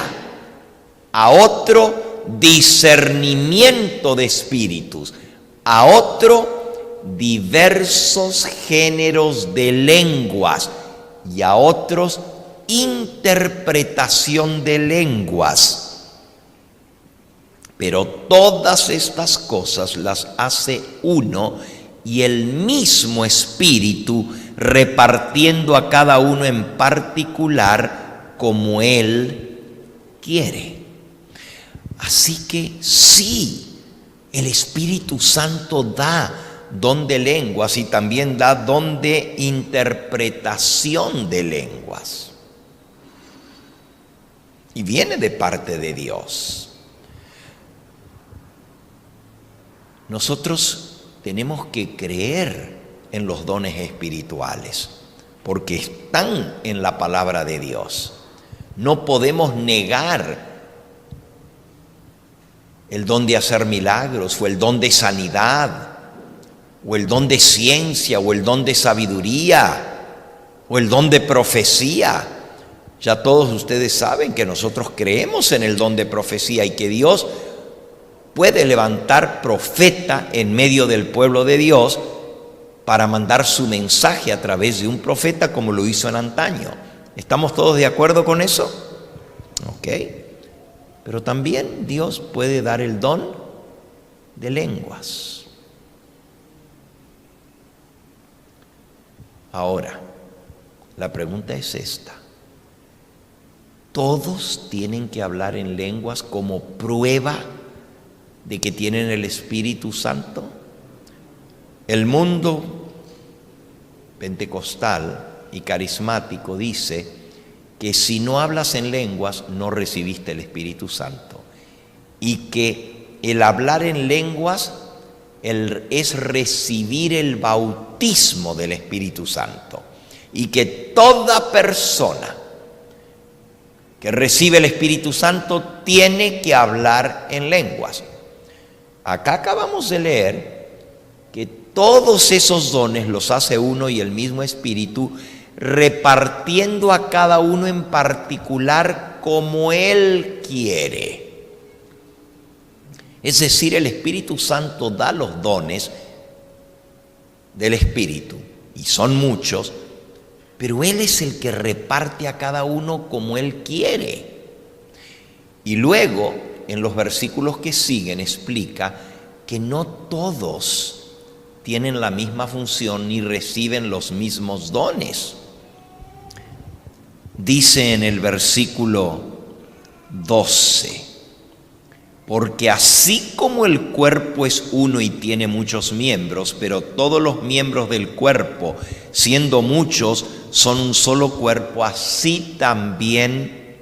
a otro discernimiento de espíritus, a otro diversos géneros de lenguas, y a otros interpretación de lenguas. Pero todas estas cosas las hace uno y el mismo Espíritu, repartiendo a cada uno en particular como Él quiere. Así que sí, el Espíritu Santo da don de lenguas y también da don de interpretación de lenguas. Y viene de parte de Dios. Nosotros tenemos que creer en los dones espirituales, porque están en la palabra de Dios. No podemos negar el don de hacer milagros, o el don de sanidad, o el don de ciencia, o el don de sabiduría, o el don de profecía. Ya todos ustedes saben que nosotros creemos en el don de profecía y que Dios puede levantar profeta en medio del pueblo de Dios para mandar su mensaje a través de un profeta como lo hizo en antaño. ¿Estamos todos de acuerdo con eso? Ok. Pero también Dios puede dar el don de lenguas. Ahora, la pregunta es esta. ¿Todos tienen que hablar en lenguas como prueba de que tienen el Espíritu Santo? El mundo pentecostal y carismático dice que si no hablas en lenguas no recibiste el Espíritu Santo, y que el hablar en lenguas es recibir el bautismo del Espíritu Santo, y que toda persona que recibe el Espíritu Santo tiene que hablar en lenguas. Acá acabamos de leer que todos esos dones los hace uno y el mismo Espíritu, repartiendo a cada uno en particular como Él quiere. Es decir, el Espíritu Santo da los dones del Espíritu, y son muchos, pero Él es el que reparte a cada uno como Él quiere. Y luego, en los versículos que siguen, explica que no todos tienen la misma función ni reciben los mismos dones. Dice en el versículo 12: porque así como el cuerpo es uno y tiene muchos miembros, pero todos los miembros del cuerpo, siendo muchos, son un solo cuerpo, así también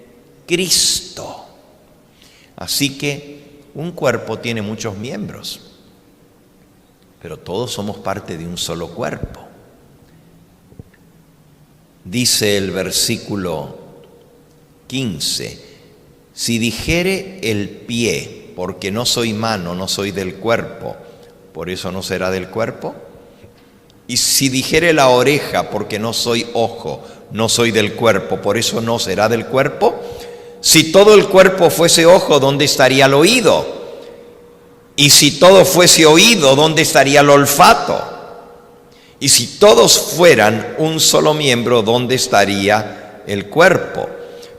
Cristo. Así que un cuerpo tiene muchos miembros, pero todos somos parte de un solo cuerpo. Dice el versículo 15: si dijere el pie, porque no soy mano, no soy del cuerpo, por eso no será del cuerpo. Y si dijere la oreja, porque no soy ojo, no soy del cuerpo, por eso no será del cuerpo. Si todo el cuerpo fuese ojo, ¿dónde estaría el oído? Y si todo fuese oído, ¿dónde estaría el olfato? Y si todos fueran un solo miembro, ¿dónde estaría el cuerpo?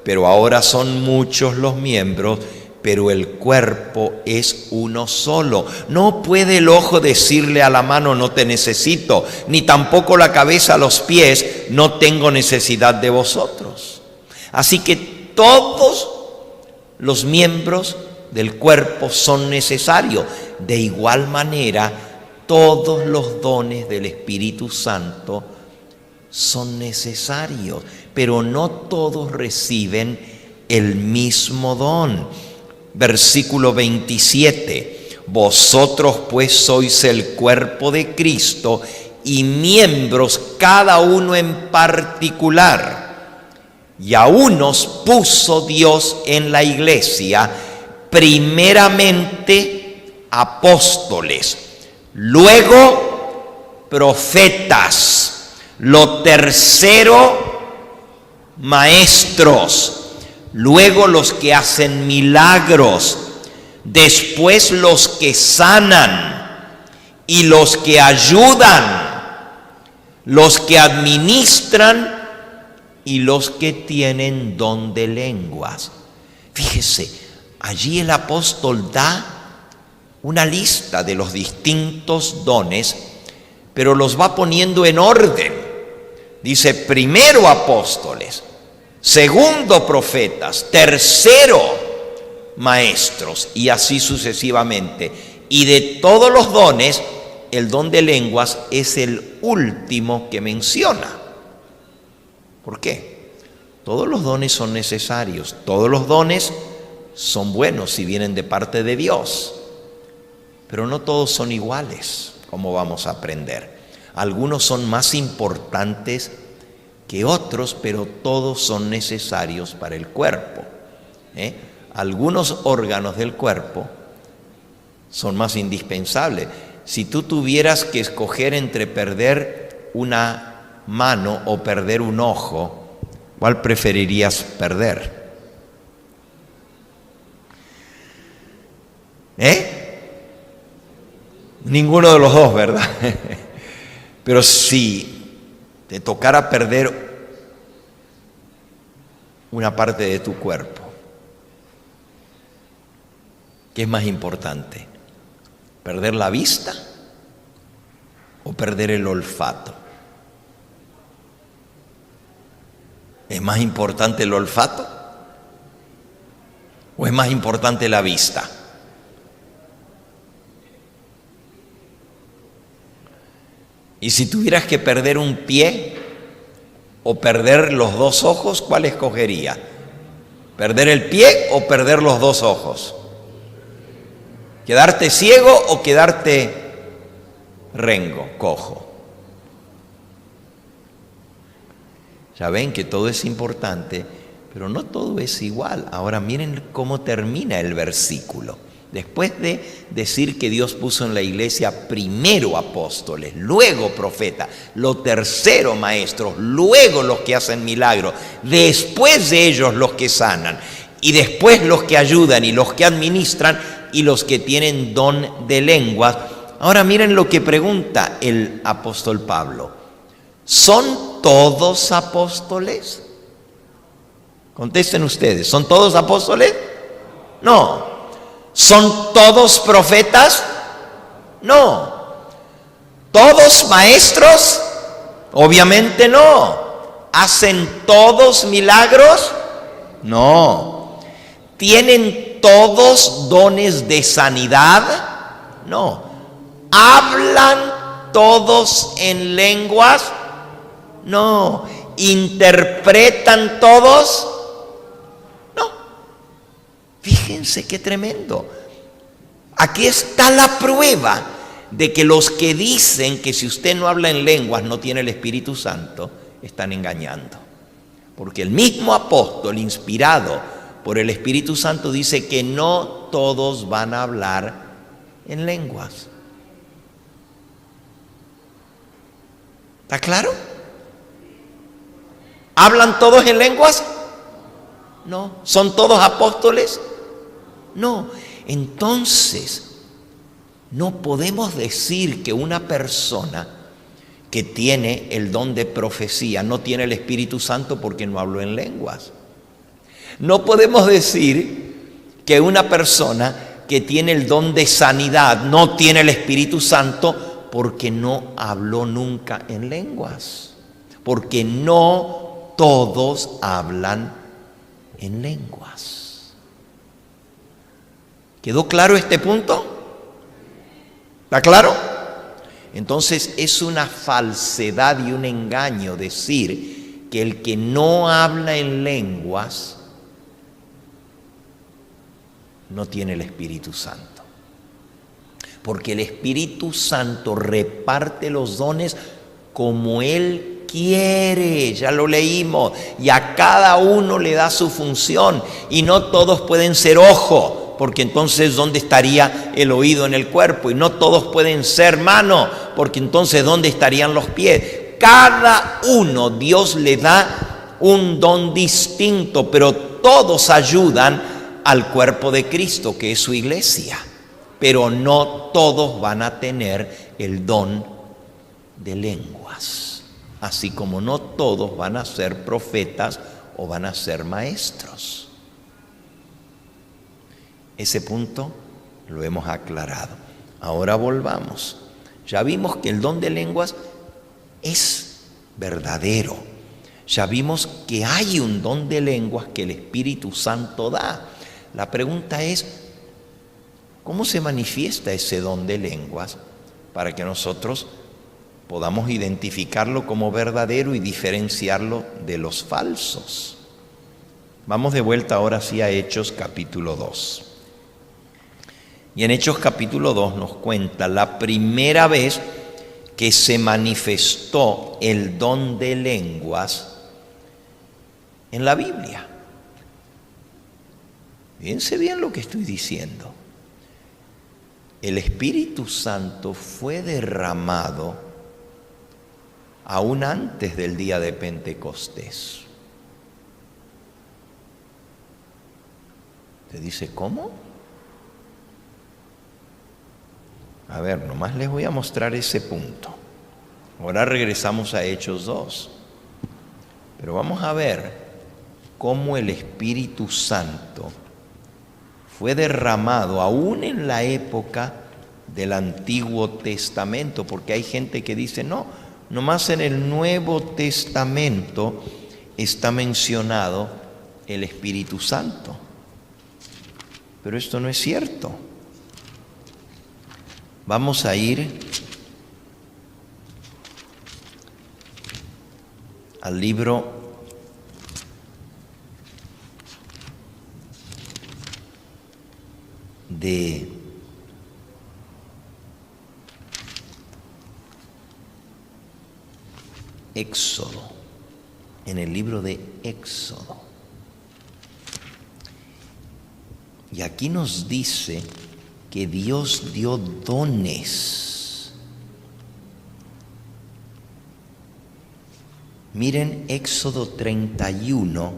Pero ahora son muchos los miembros, pero el cuerpo es uno solo. No puede el ojo decirle a la mano, no te necesito, ni tampoco la cabeza a los pies, no tengo necesidad de vosotros. Así que todos los miembros del cuerpo son necesarios. De igual manera, todos los dones del Espíritu Santo son necesarios, pero no todos reciben el mismo don. Versículo 27: vosotros pues sois el cuerpo de Cristo y miembros cada uno en particular. Y a unos puso Dios en la iglesia, primeramente apóstoles, luego profetas, lo tercero maestros, luego los que hacen milagros, después los que sanan y los que ayudan, los que administran y los que tienen don de lenguas. Fíjese, allí el apóstol da una lista de los distintos dones, pero los va poniendo en orden. Dice, primero apóstoles, segundo profetas, tercero maestros, y así sucesivamente. Y de todos los dones, el don de lenguas es el último que menciona. ¿Por qué? Todos los dones son necesarios, todos los dones son buenos si vienen de parte de Dios, pero no todos son iguales, como vamos a aprender. Algunos son más importantes que otros, pero todos son necesarios para el cuerpo. Algunos órganos del cuerpo son más indispensables. Si tú tuvieras que escoger entre perder una mano o perder un ojo, ¿cuál preferirías perder? Ninguno de los dos, ¿verdad? Pero si te tocara perder una parte de tu cuerpo, ¿qué es más importante? ¿Perder la vista o perder el olfato? ¿Es más importante el olfato o es más importante la vista? Y si tuvieras que perder un pie o perder los dos ojos, ¿cuál escogería? ¿Perder el pie o perder los dos ojos? ¿Quedarte ciego o quedarte rengo, cojo? Ya ven que todo es importante, pero no todo es igual. Ahora miren cómo termina el versículo. Después de decir que Dios puso en la iglesia primero apóstoles, luego profetas, lo tercero maestros, luego los que hacen milagros, después de ellos los que sanan, y después los que ayudan y los que administran y los que tienen don de lenguas. Ahora miren lo que pregunta el apóstol Pablo. ¿Son todos apóstoles? Contesten ustedes, ¿son todos apóstoles? No. ¿Son todos profetas? No. ¿Todos maestros? Obviamente no. ¿Hacen todos milagros? No. ¿Tienen todos dones de sanidad? No. ¿Hablan todos en lenguas? No. ¿Interpretan todos? Fíjense qué tremendo. Aquí está la prueba de que los que dicen que si usted no habla en lenguas no tiene el Espíritu Santo, están engañando. Porque el mismo apóstol, inspirado por el Espíritu Santo, dice que no todos van a hablar en lenguas. ¿Está claro? ¿Hablan todos en lenguas? No. ¿Son todos apóstoles? No. Entonces, no podemos decir que una persona que tiene el don de profecía no tiene el Espíritu Santo porque no habló en lenguas. No podemos decir que una persona que tiene el don de sanidad no tiene el Espíritu Santo porque no habló nunca en lenguas. Porque no todos hablan en lenguas. ¿Quedó claro este punto? ¿Está claro? Entonces es una falsedad y un engaño decir que el que no habla en lenguas no tiene el Espíritu Santo. Porque el Espíritu Santo reparte los dones como Él quiere, ya lo leímos, y a cada uno le da su función, y no todos pueden ser ojo, porque entonces ¿dónde estaría el oído en el cuerpo? Y no todos pueden ser mano, porque entonces ¿dónde estarían los pies? Cada uno Dios le da un don distinto, pero todos ayudan al cuerpo de Cristo, que es su iglesia. Pero no todos van a tener el don de lenguas, así como no todos van a ser profetas o van a ser maestros. Ese punto lo hemos aclarado. Ahora volvamos. Ya vimos que el don de lenguas es verdadero. Ya vimos que hay un don de lenguas que el Espíritu Santo da. La pregunta es, ¿cómo se manifiesta ese don de lenguas para que nosotros podamos identificarlo como verdadero y diferenciarlo de los falsos? Vamos de vuelta ahora sí a Hechos capítulo 2. Y en Hechos capítulo 2 nos cuenta la primera vez que se manifestó el don de lenguas en la Biblia. Fíjense bien lo que estoy diciendo. El Espíritu Santo fue derramado aún antes del día de Pentecostés. Te dice, ¿cómo? A ver, nomás les voy a mostrar ese punto. Ahora regresamos a Hechos 2. Pero vamos a ver cómo el Espíritu Santo fue derramado aún en la época del Antiguo Testamento, porque hay gente que dice, no, nomás en el Nuevo Testamento está mencionado el Espíritu Santo. Pero esto no es cierto. Vamos a ir al libro de Éxodo, en el libro de Éxodo. Y aquí nos dice que Dios dio dones. Miren Éxodo 31,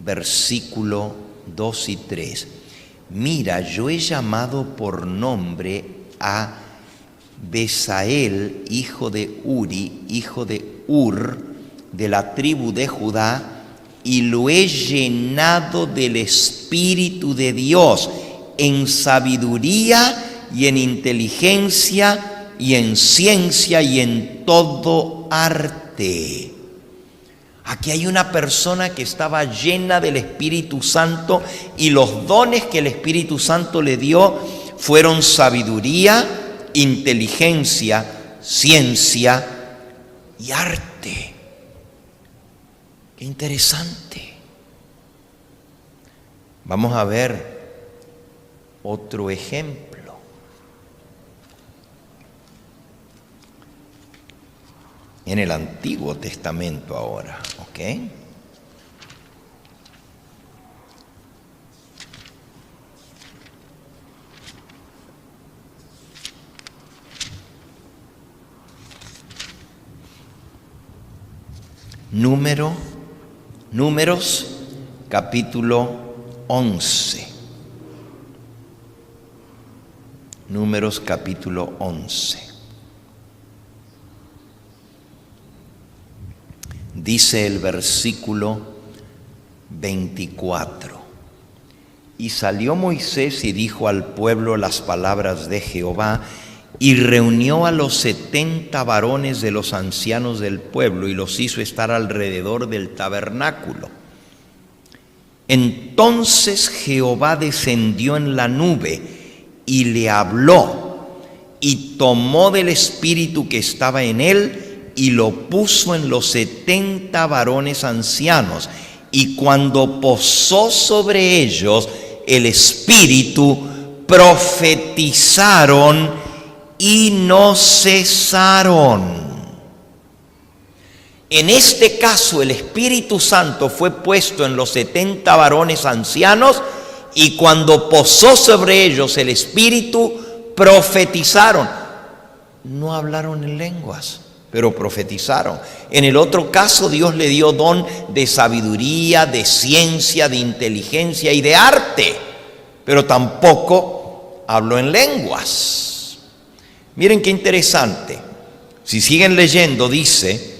versículo 2 y 3. Mira, yo he llamado por nombre a Besael, hijo de Uri, hijo de Ur, de la tribu de Judá, y lo he llenado del Espíritu de Dios, en sabiduría y en inteligencia y en ciencia y en todo arte. Aquí hay una persona que estaba llena del Espíritu Santo y los dones que el Espíritu Santo le dio fueron sabiduría, inteligencia, ciencia y arte. Qué interesante. Vamos a ver otro ejemplo. En el Antiguo Testamento ahora, ¿ok? Números, capítulo 11. Números, capítulo 11. Dice el versículo 24. Y salió Moisés y dijo al pueblo las palabras de Jehová, y reunió a los 70 varones de los ancianos del pueblo y los hizo estar alrededor del tabernáculo. Entonces Jehová descendió en la nube y le habló, y tomó del espíritu que estaba en él y lo puso en los 70 varones ancianos. Y cuando posó sobre ellos el espíritu, profetizaron y no cesaron. En este caso, el Espíritu Santo fue puesto en los 70 varones ancianos, y cuando posó sobre ellos el Espíritu, profetizaron. No hablaron en lenguas, pero profetizaron. En el otro caso, Dios le dio don de sabiduría, de ciencia, de inteligencia y de arte, pero tampoco habló en lenguas. Miren qué interesante. Si siguen leyendo, dice: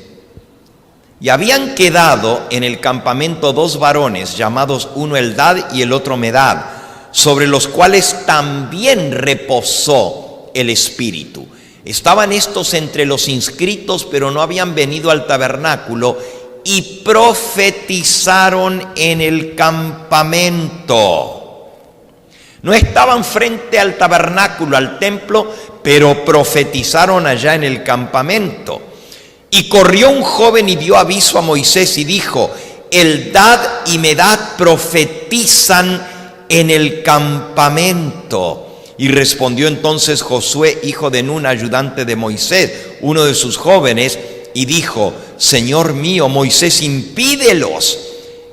y habían quedado en el campamento 2 varones, llamados uno Eldad y el otro Medad, sobre los cuales también reposó el Espíritu. Estaban estos entre los inscritos, pero no habían venido al tabernáculo, y profetizaron en el campamento. No estaban frente al tabernáculo, al templo, pero profetizaron allá en el campamento. Y corrió un joven y dio aviso a Moisés y dijo: Eldad y Medad profetizan en el campamento. Y respondió entonces Josué, hijo de Nun, ayudante de Moisés, uno de sus jóvenes, y dijo: Señor mío, Moisés, impídelos.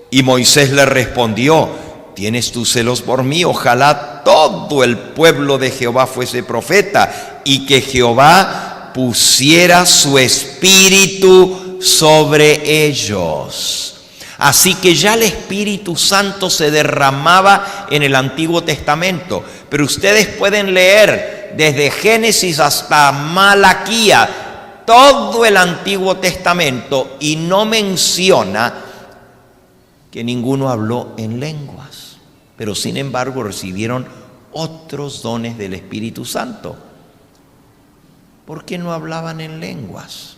Y Moisés le respondió: ¿tienes tú celos por mí? Ojalá todo el pueblo de Jehová fuese profeta, y que Jehová pusiera su espíritu sobre ellos. Así que ya el Espíritu Santo se derramaba en el Antiguo Testamento, pero ustedes pueden leer desde Génesis hasta Malaquía, todo el Antiguo Testamento, y no menciona que ninguno habló en lenguas, pero sin embargo recibieron otros dones del Espíritu Santo. ¿Por qué no hablaban en lenguas?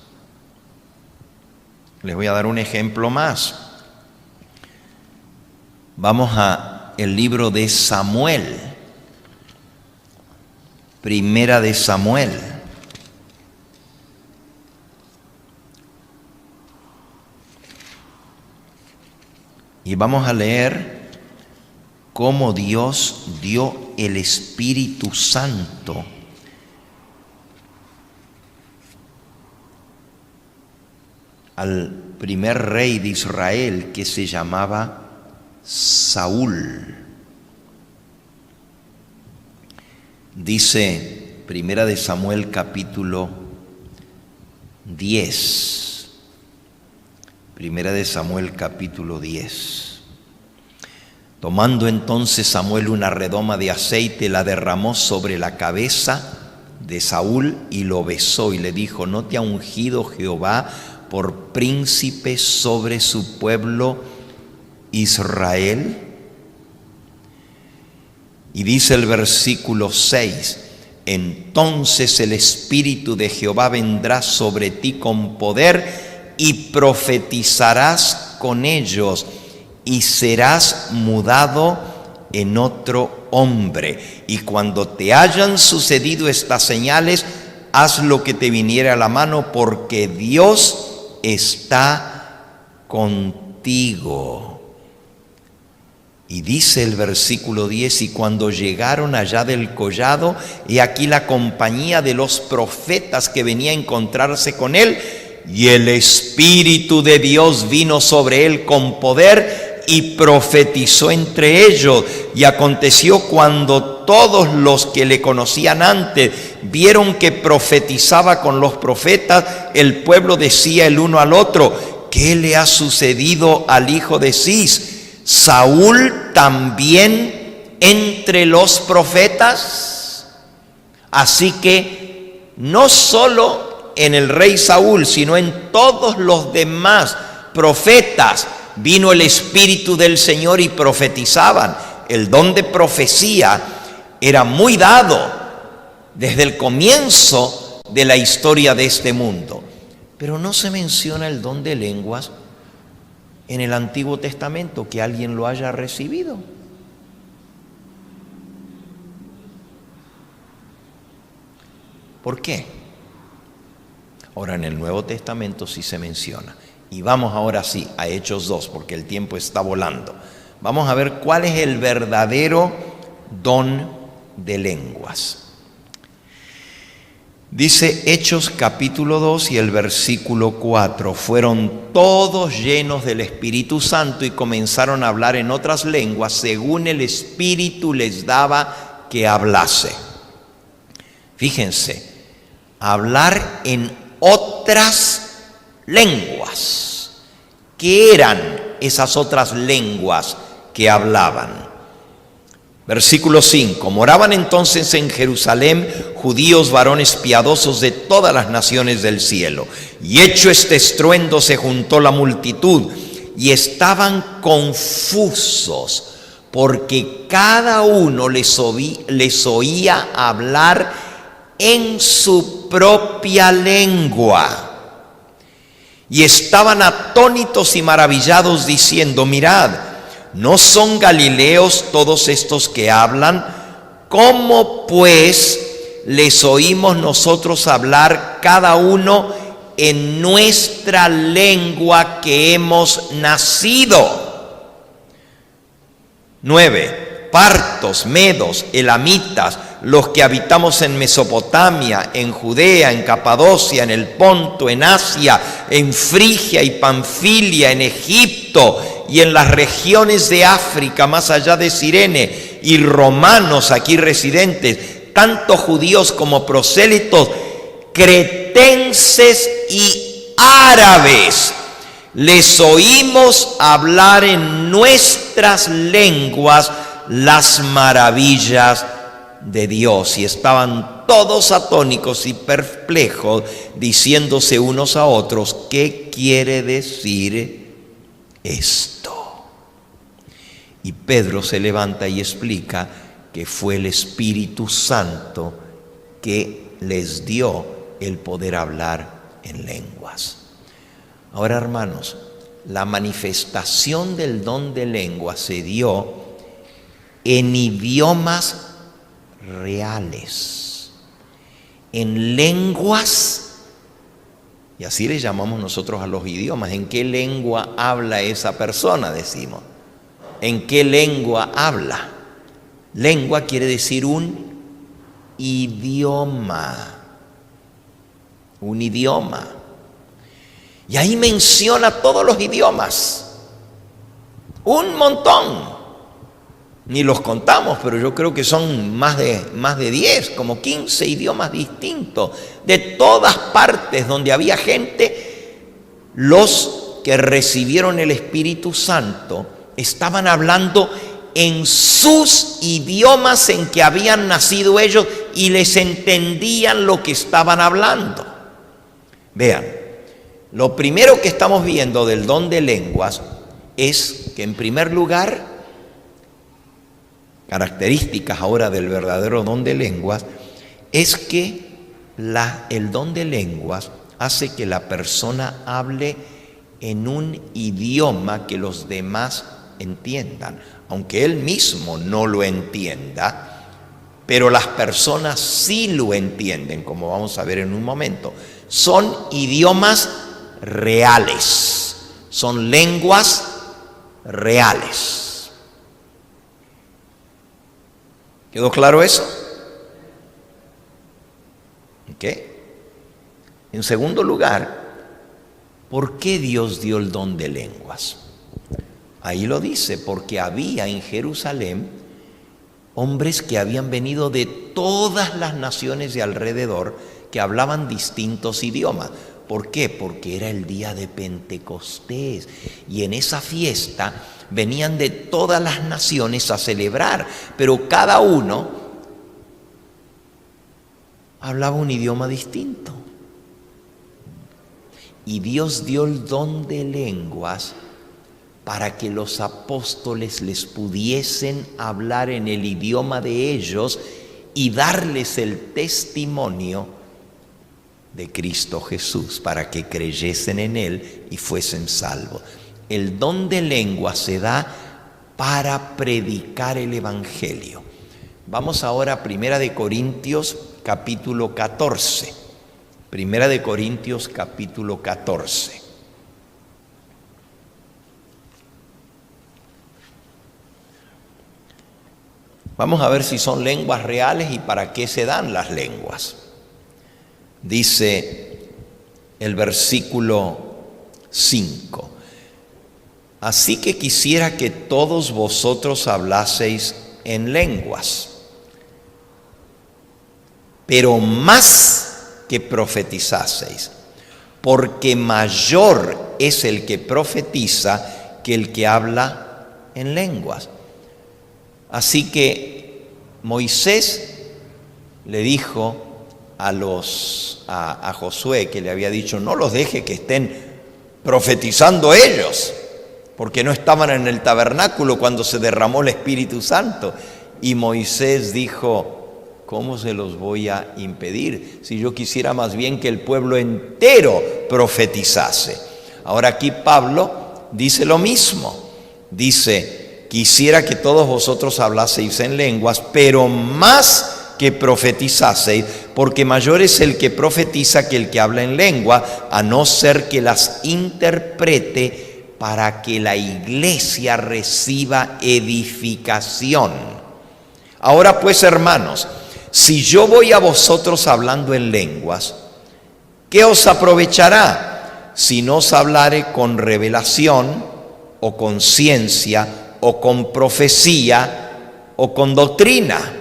Les voy a dar un ejemplo más. Vamos a el libro de Samuel, Primera de Samuel. Y vamos a leer cómo Dios dio el Espíritu Santo al primer rey de Israel, que se llamaba Saúl. Dice Primera de Samuel capítulo 10. Primera de Samuel capítulo 10. Tomando entonces Samuel una redoma de aceite, la derramó sobre la cabeza de Saúl y lo besó y le dijo: ¿no te ha ungido Jehová por príncipe sobre su pueblo Israel? Y dice el versículo 6: entonces el Espíritu de Jehová vendrá sobre ti con poder y profetizarás con ellos y serás mudado en otro hombre. Y cuando te hayan sucedido estas señales, haz lo que te viniera a la mano, porque Dios está contigo. Y dice el versículo 10: y cuando llegaron allá del collado, he aquí la compañía de los profetas que venía a encontrarse con él, y el Espíritu de Dios vino sobre él con poder, y profetizó entre ellos. Y aconteció, cuando todos los que le conocían antes vieron que profetizaba con los profetas, el pueblo decía el uno al otro: ¿qué le ha sucedido al hijo de Cis? ¿Saúl también entre los profetas? Así que no solo en el rey Saúl, sino en todos los demás profetas vino el Espíritu del Señor y profetizaban. El don de profecía era muy dado desde el comienzo de la historia de este mundo, pero no se menciona el don de lenguas en el Antiguo Testamento, que alguien lo haya recibido. ¿Por qué? Ahora en el Nuevo Testamento sí se menciona. Y vamos ahora sí a Hechos 2, porque el tiempo está volando. Vamos a ver cuál es el verdadero don de lenguas. Dice Hechos capítulo 2 y el versículo 4: fueron todos llenos del Espíritu Santo y comenzaron a hablar en otras lenguas según el Espíritu les daba que hablase. Fíjense, hablar en otras lenguas. ¿Qué eran esas otras lenguas que hablaban? Versículo 5: moraban entonces en Jerusalén judíos varones piadosos de todas las naciones del cielo. Y hecho este estruendo se juntó la multitud y estaban confusos, porque cada uno les oía hablar en su propia lengua. Y estaban atónitos y maravillados, diciendo: mirad, ¿no son galileos todos estos que hablan? ¿Cómo pues les oímos nosotros hablar cada uno en nuestra lengua que hemos nacido? 9. Partos, medos, elamitas, los que habitamos en Mesopotamia, en Judea, en Capadocia, en el Ponto, en Asia, en Frigia y Panfilia, en Egipto y en las regiones de África, más allá de Cirene, y romanos aquí residentes, tanto judíos como prosélitos, cretenses y árabes, les oímos hablar en nuestras lenguas las maravillas de Dios y estaban todos atónicos y perplejos, diciéndose unos a otros: ¿qué quiere decir esto? Y Pedro se levanta y explica que fue el Espíritu Santo que les dio el poder hablar en lenguas. Ahora, hermanos, la manifestación del don de lengua se dio en idiomas reales, en lenguas, y así le llamamos nosotros a los idiomas. ¿En qué lengua habla esa persona? Decimos. ¿En qué lengua habla? Lengua quiere decir un idioma. Un idioma. Y ahí menciona todos los idiomas. Un montón. Ni los contamos, pero yo creo que son más de 10, como 15 idiomas distintos. De todas partes donde había gente, los que recibieron el Espíritu Santo estaban hablando en sus idiomas en que habían nacido ellos y les entendían lo que estaban hablando. Vean, lo primero que estamos viendo del don de lenguas es que, en primer lugar, características ahora del verdadero don de lenguas, es que el don de lenguas hace que la persona hable en un idioma que los demás entiendan, aunque él mismo no lo entienda, pero las personas sí lo entienden, como vamos a ver en un momento. Son idiomas reales, son lenguas reales. ¿Quedó claro eso? ¿Ok? En segundo lugar, ¿por qué Dios dio el don de lenguas? Ahí lo dice: porque había en Jerusalén hombres que habían venido de todas las naciones de alrededor, que hablaban distintos idiomas. ¿Por qué? Porque era el día de Pentecostés, y en esa fiesta venían de todas las naciones a celebrar, pero cada uno hablaba un idioma distinto. Y Dios dio el don de lenguas para que los apóstoles les pudiesen hablar en el idioma de ellos y darles el testimonio de Cristo Jesús, para que creyesen en Él y fuesen salvos. El don de lengua se da para predicar el Evangelio. Vamos ahora a 1 Corintios capítulo 14. 1 Corintios capítulo 14. Vamos a ver si son lenguas reales y para qué se dan las lenguas. Dice el versículo 5: así que quisiera que todos vosotros hablaseis en lenguas, pero más que profetizaseis, porque mayor es el que profetiza que el que habla en lenguas. Así que Moisés le dijo a Josué, que le había dicho: no los deje que estén profetizando ellos, porque no estaban en el tabernáculo cuando se derramó el Espíritu Santo. Y Moisés dijo: ¿cómo se los voy a impedir? Si yo quisiera más bien que el pueblo entero profetizase. Ahora aquí Pablo dice lo mismo. Dice: quisiera que todos vosotros hablaseis en lenguas, pero más que profetizaseis, porque mayor es el que profetiza que el que habla en lengua, a no ser que las interprete, para que la iglesia reciba edificación. Ahora pues, hermanos, si yo voy a vosotros hablando en lenguas, ¿qué os aprovechará si no os hablare con revelación, o con ciencia, o con profecía, o con doctrina?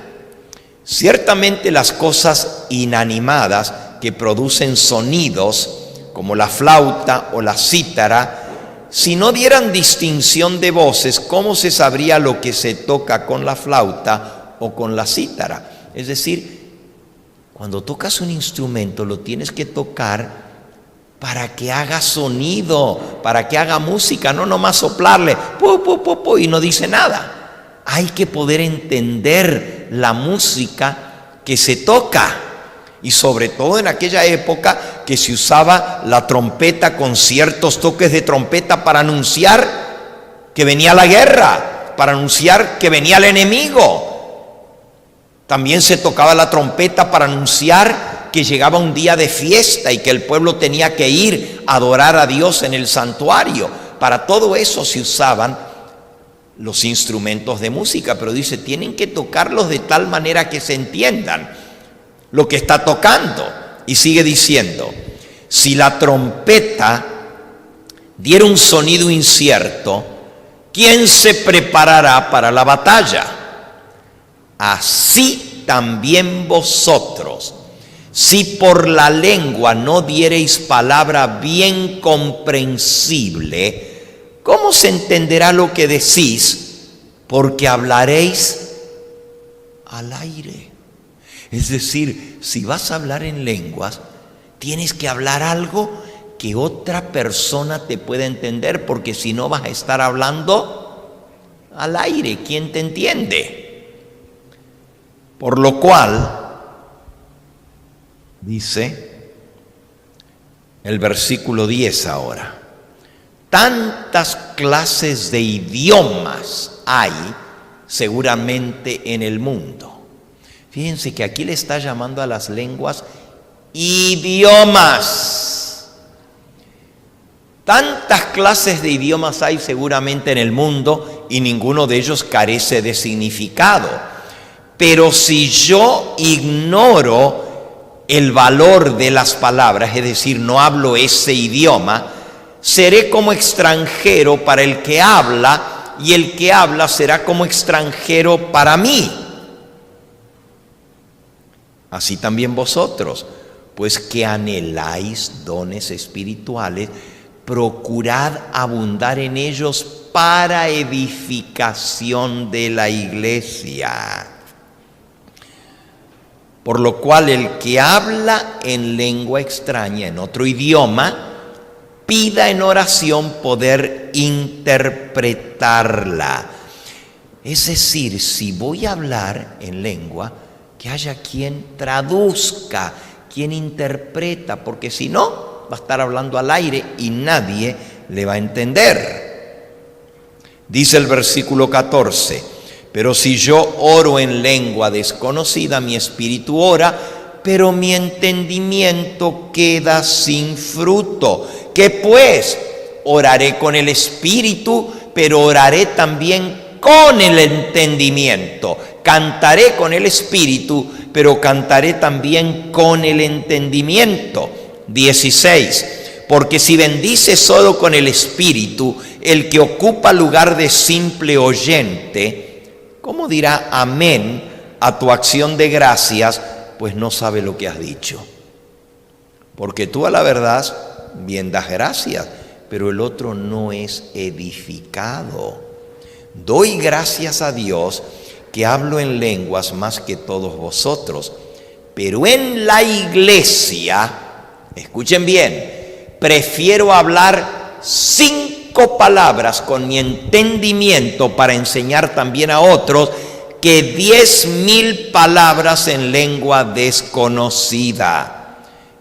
Ciertamente las cosas inanimadas que producen sonidos, como la flauta o la cítara, si no dieran distinción de voces, ¿cómo se sabría lo que se toca con la flauta o con la cítara? Es decir, cuando tocas un instrumento lo tienes que tocar para que haga sonido, para que haga música, no nomás soplarle, pu, pu, pu, pu, y no dice nada. Hay que poder entender la música que se toca. Y sobre todo en aquella época que se usaba la trompeta con ciertos toques de trompeta para anunciar que venía la guerra, para anunciar que venía el enemigo. También se tocaba la trompeta para anunciar que llegaba un día de fiesta y que el pueblo tenía que ir a adorar a Dios en el santuario. Para todo eso se usaban los instrumentos de música, pero dice, tienen que tocarlos de tal manera que se entiendan lo que está tocando. Y sigue diciendo, si la trompeta diera un sonido incierto, ¿quién se preparará para la batalla? Así también vosotros, si por la lengua no diereis palabra bien comprensible, ¿cómo se entenderá lo que decís? Porque hablaréis al aire. Es decir, si vas a hablar en lenguas, tienes que hablar algo que otra persona te pueda entender, porque si no vas a estar hablando al aire. ¿Quién te entiende? Por lo cual, dice el versículo 10 ahora, tantas clases de idiomas hay seguramente en el mundo. Fíjense que aquí le está llamando a las lenguas idiomas. Tantas clases de idiomas hay seguramente en el mundo y ninguno de ellos carece de significado. Pero si yo ignoro el valor de las palabras, es decir, no hablo ese idioma, seré como extranjero para el que habla y el que habla será como extranjero para mí. Así también vosotros, pues que anheláis dones espirituales, procurad abundar en ellos para edificación de la iglesia. Por lo cual el que habla en lengua extraña, en otro idioma, pida en oración poder interpretarla. Es decir, si voy a hablar en lengua, que haya quien traduzca, quien interpreta, porque si no, va a estar hablando al aire y nadie le va a entender. Dice el versículo 14, pero si yo oro en lengua desconocida, mi espíritu ora, pero mi entendimiento queda sin fruto. ¿Qué pues? Oraré con el espíritu, pero oraré también con el entendimiento. Cantaré con el espíritu, pero cantaré también con el entendimiento. 16. Porque si bendice solo con el espíritu, el que ocupa lugar de simple oyente, ¿cómo dirá amén a tu acción de gracias? Pues no sabe lo que has dicho. Porque tú a la verdad bien das gracias, pero el otro no es edificado. Doy gracias a Dios que hablo en lenguas más que todos vosotros, pero en la iglesia, escuchen bien, prefiero hablar 5 palabras con mi entendimiento para enseñar también a otros que 10,000 palabras en lengua desconocida.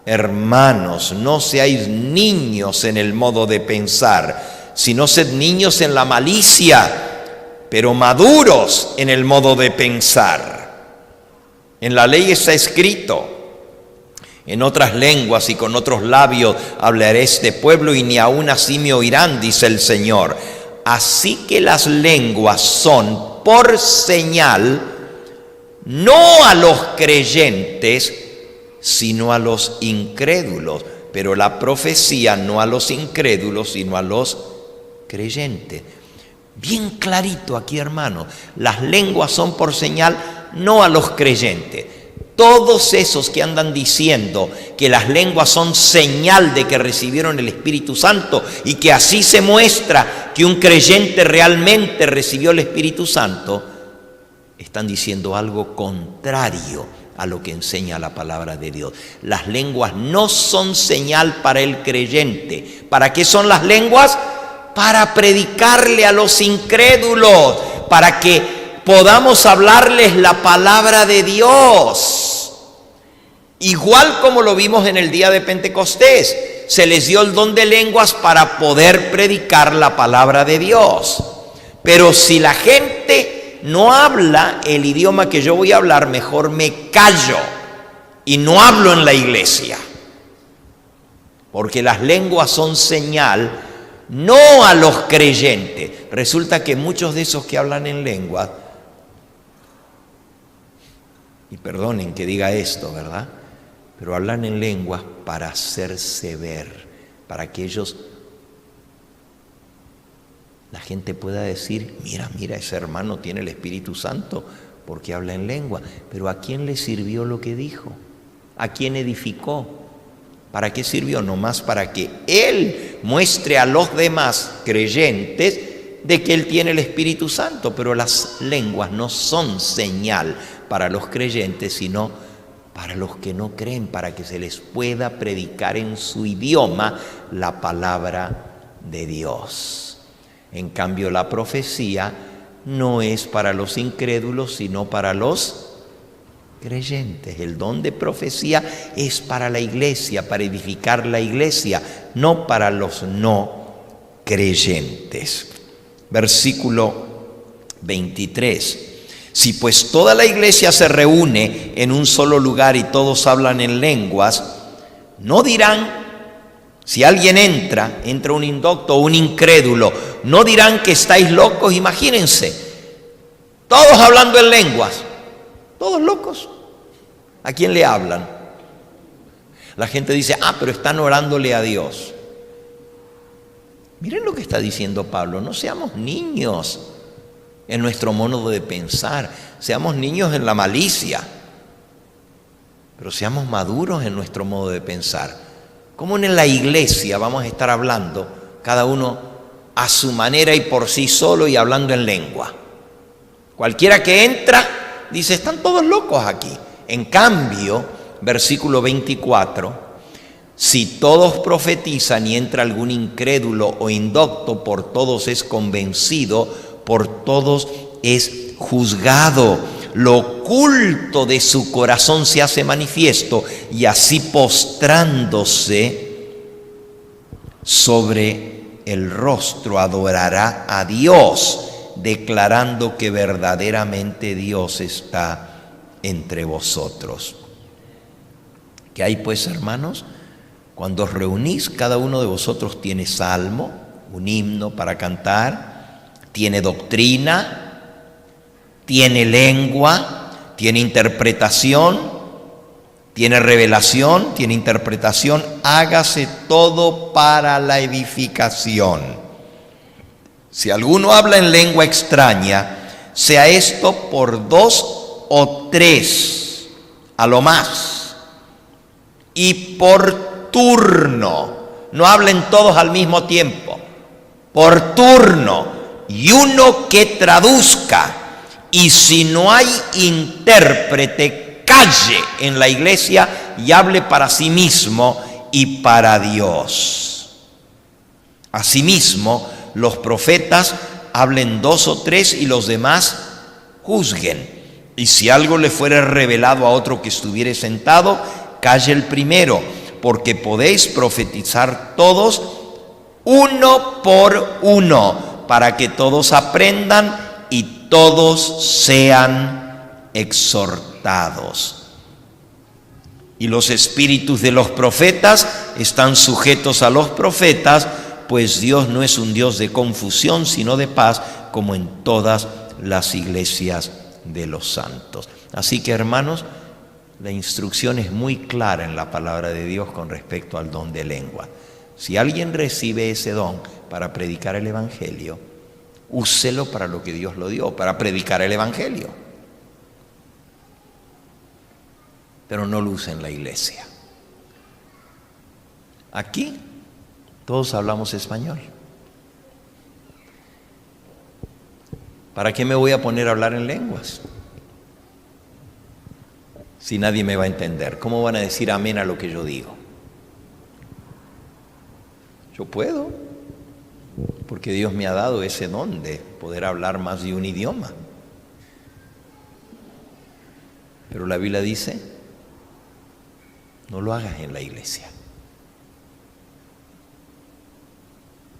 Hermanos, no seáis niños en el modo de pensar, sino sed niños en la malicia, pero maduros en el modo de pensar. En la ley está escrito, en otras lenguas y con otros labios hablaré este pueblo y ni aun así me oirán, dice el Señor. Así que las lenguas son por señal, no a los creyentes, sino a los incrédulos. Pero la profecía no a los incrédulos, sino a los creyentes. Bien clarito aquí, hermano, las lenguas son por señal, no a los creyentes. Todos esos que andan diciendo que las lenguas son señal de que recibieron el Espíritu Santo y que así se muestra que un creyente realmente recibió el Espíritu Santo, están diciendo algo contrario a lo que enseña la palabra de Dios. Las lenguas no son señal para el creyente. ¿Para qué son las lenguas? Para predicarle a los incrédulos, para que podamos hablarles la palabra de Dios. Igual como lo vimos en el día de Pentecostés, se les dio el don de lenguas para poder predicar la palabra de Dios. Pero si la gente no habla el idioma que yo voy a hablar, mejor me callo y no hablo en la iglesia. Porque las lenguas son señal no a los creyentes. Resulta que muchos de esos que hablan en lengua, y perdonen que diga esto, ¿verdad? Pero hablan en lenguas para hacerse ver, para que la gente pueda decir, mira, ese hermano tiene el Espíritu Santo porque habla en lengua. Pero ¿a quién le sirvió lo que dijo? ¿A quién edificó? ¿Para qué sirvió? Nomás para que él muestre a los demás creyentes de que él tiene el Espíritu Santo. Pero las lenguas no son señal para los creyentes, sino para los que no creen, para que se les pueda predicar en su idioma la palabra de Dios. En cambio, la profecía no es para los incrédulos, sino para los creyentes. El don de profecía es para la iglesia, para edificar la iglesia, no para los no creyentes. Versículo 23. Si pues toda la iglesia se reúne en un solo lugar y todos hablan en lenguas, no dirán, si alguien entra un indocto o un incrédulo, no dirán que estáis locos. Imagínense, todos hablando en lenguas, todos locos. ¿A quién le hablan? La gente dice, pero están orándole a Dios. Miren lo que está diciendo Pablo, no seamos niños en nuestro modo de pensar, seamos niños en la malicia, pero seamos maduros en nuestro modo de pensar. ¿Cómo en la iglesia vamos a estar hablando cada uno a su manera y por sí solo y hablando en lengua? Cualquiera que entra dice, están todos locos aquí. En cambio, versículo 24, si todos profetizan y entra algún incrédulo o indocto, por todos es convencido, por todos es juzgado. Lo oculto de su corazón se hace manifiesto, y así postrándose sobre el rostro adorará a Dios, declarando que verdaderamente Dios está entre vosotros. ¿Qué hay pues, hermanos? Cuando os reunís, cada uno de vosotros tiene salmo, un himno para cantar, tiene doctrina, tiene lengua, tiene interpretación, tiene revelación, tiene interpretación. Hágase todo para la edificación. Si alguno habla en lengua extraña, sea esto por 2 o 3, a lo más, y por turno. No hablen todos al mismo tiempo, por turno, y uno que traduzca. Y si no hay intérprete, calle en la iglesia y hable para sí mismo y para Dios. Asimismo, los profetas hablen 2 o 3 y los demás juzguen. Y si algo le fuere revelado a otro que estuviere sentado, calle el primero, porque podéis profetizar todos uno por uno, para que todos aprendan y todos sean exhortados. Y los espíritus de los profetas están sujetos a los profetas, pues Dios no es un Dios de confusión, sino de paz, como en todas las iglesias de los santos. Así que, hermanos, la instrucción es muy clara en la palabra de Dios con respecto al don de lengua. Si alguien recibe ese don para predicar el evangelio, úselo para lo que Dios lo dio, para predicar el evangelio. Pero no lo use en la iglesia. Aquí todos hablamos español. ¿Para qué me voy a poner a hablar en lenguas? si nadie me va a entender? ¿Cómo van a decir amén a lo que yo digo? Yo puedo, porque Dios me ha dado ese don de poder hablar más de un idioma. Pero la Biblia dice, no lo hagas en la iglesia.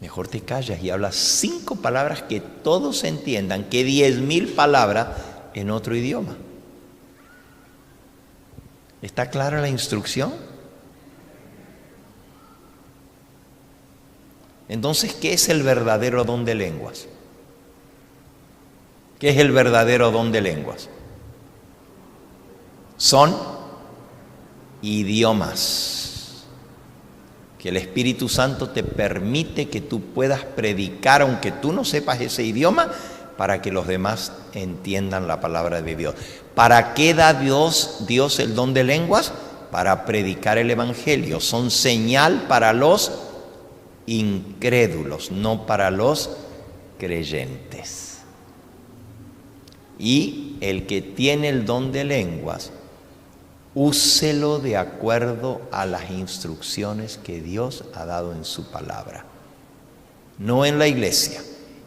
Mejor te callas y hablas 5 palabras que todos entiendan, que 10,000 palabras en otro idioma. ¿Está clara la instrucción? Entonces, ¿qué es el verdadero don de lenguas? ¿Qué es el verdadero don de lenguas? Son idiomas que el Espíritu Santo te permite que tú puedas predicar, aunque tú no sepas ese idioma, para que los demás entiendan la palabra de Dios. ¿Para qué da Dios el don de lenguas? Para predicar el Evangelio. Son señal para los incrédulos, no para los creyentes. Y el que tiene el don de lenguas, úselo de acuerdo a las instrucciones que Dios ha dado en su palabra, no en la iglesia.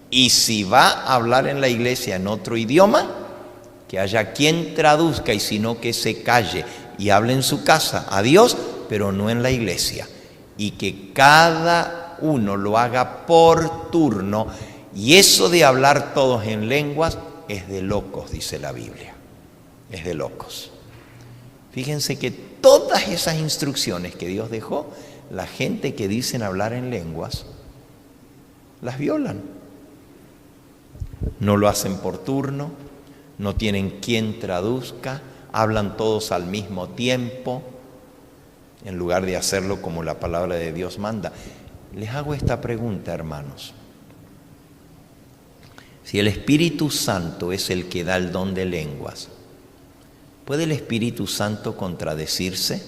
Y si va a hablar en la iglesia en otro idioma, que haya quien traduzca, y si no, que se calle y hable en su casa a Dios, pero no en la iglesia. Y que cada uno lo haga por turno. Y eso de hablar todos en lenguas es de locos, dice la Biblia. Es de locos. Fíjense que todas esas instrucciones que Dios dejó, la gente que dicen hablar en lenguas, las violan. No lo hacen por turno, no tienen quien traduzca, hablan todos al mismo tiempo, en lugar de hacerlo como la palabra de Dios manda. Les hago esta pregunta, hermanos. Si el Espíritu Santo es el que da el don de lenguas, ¿puede el Espíritu Santo contradecirse?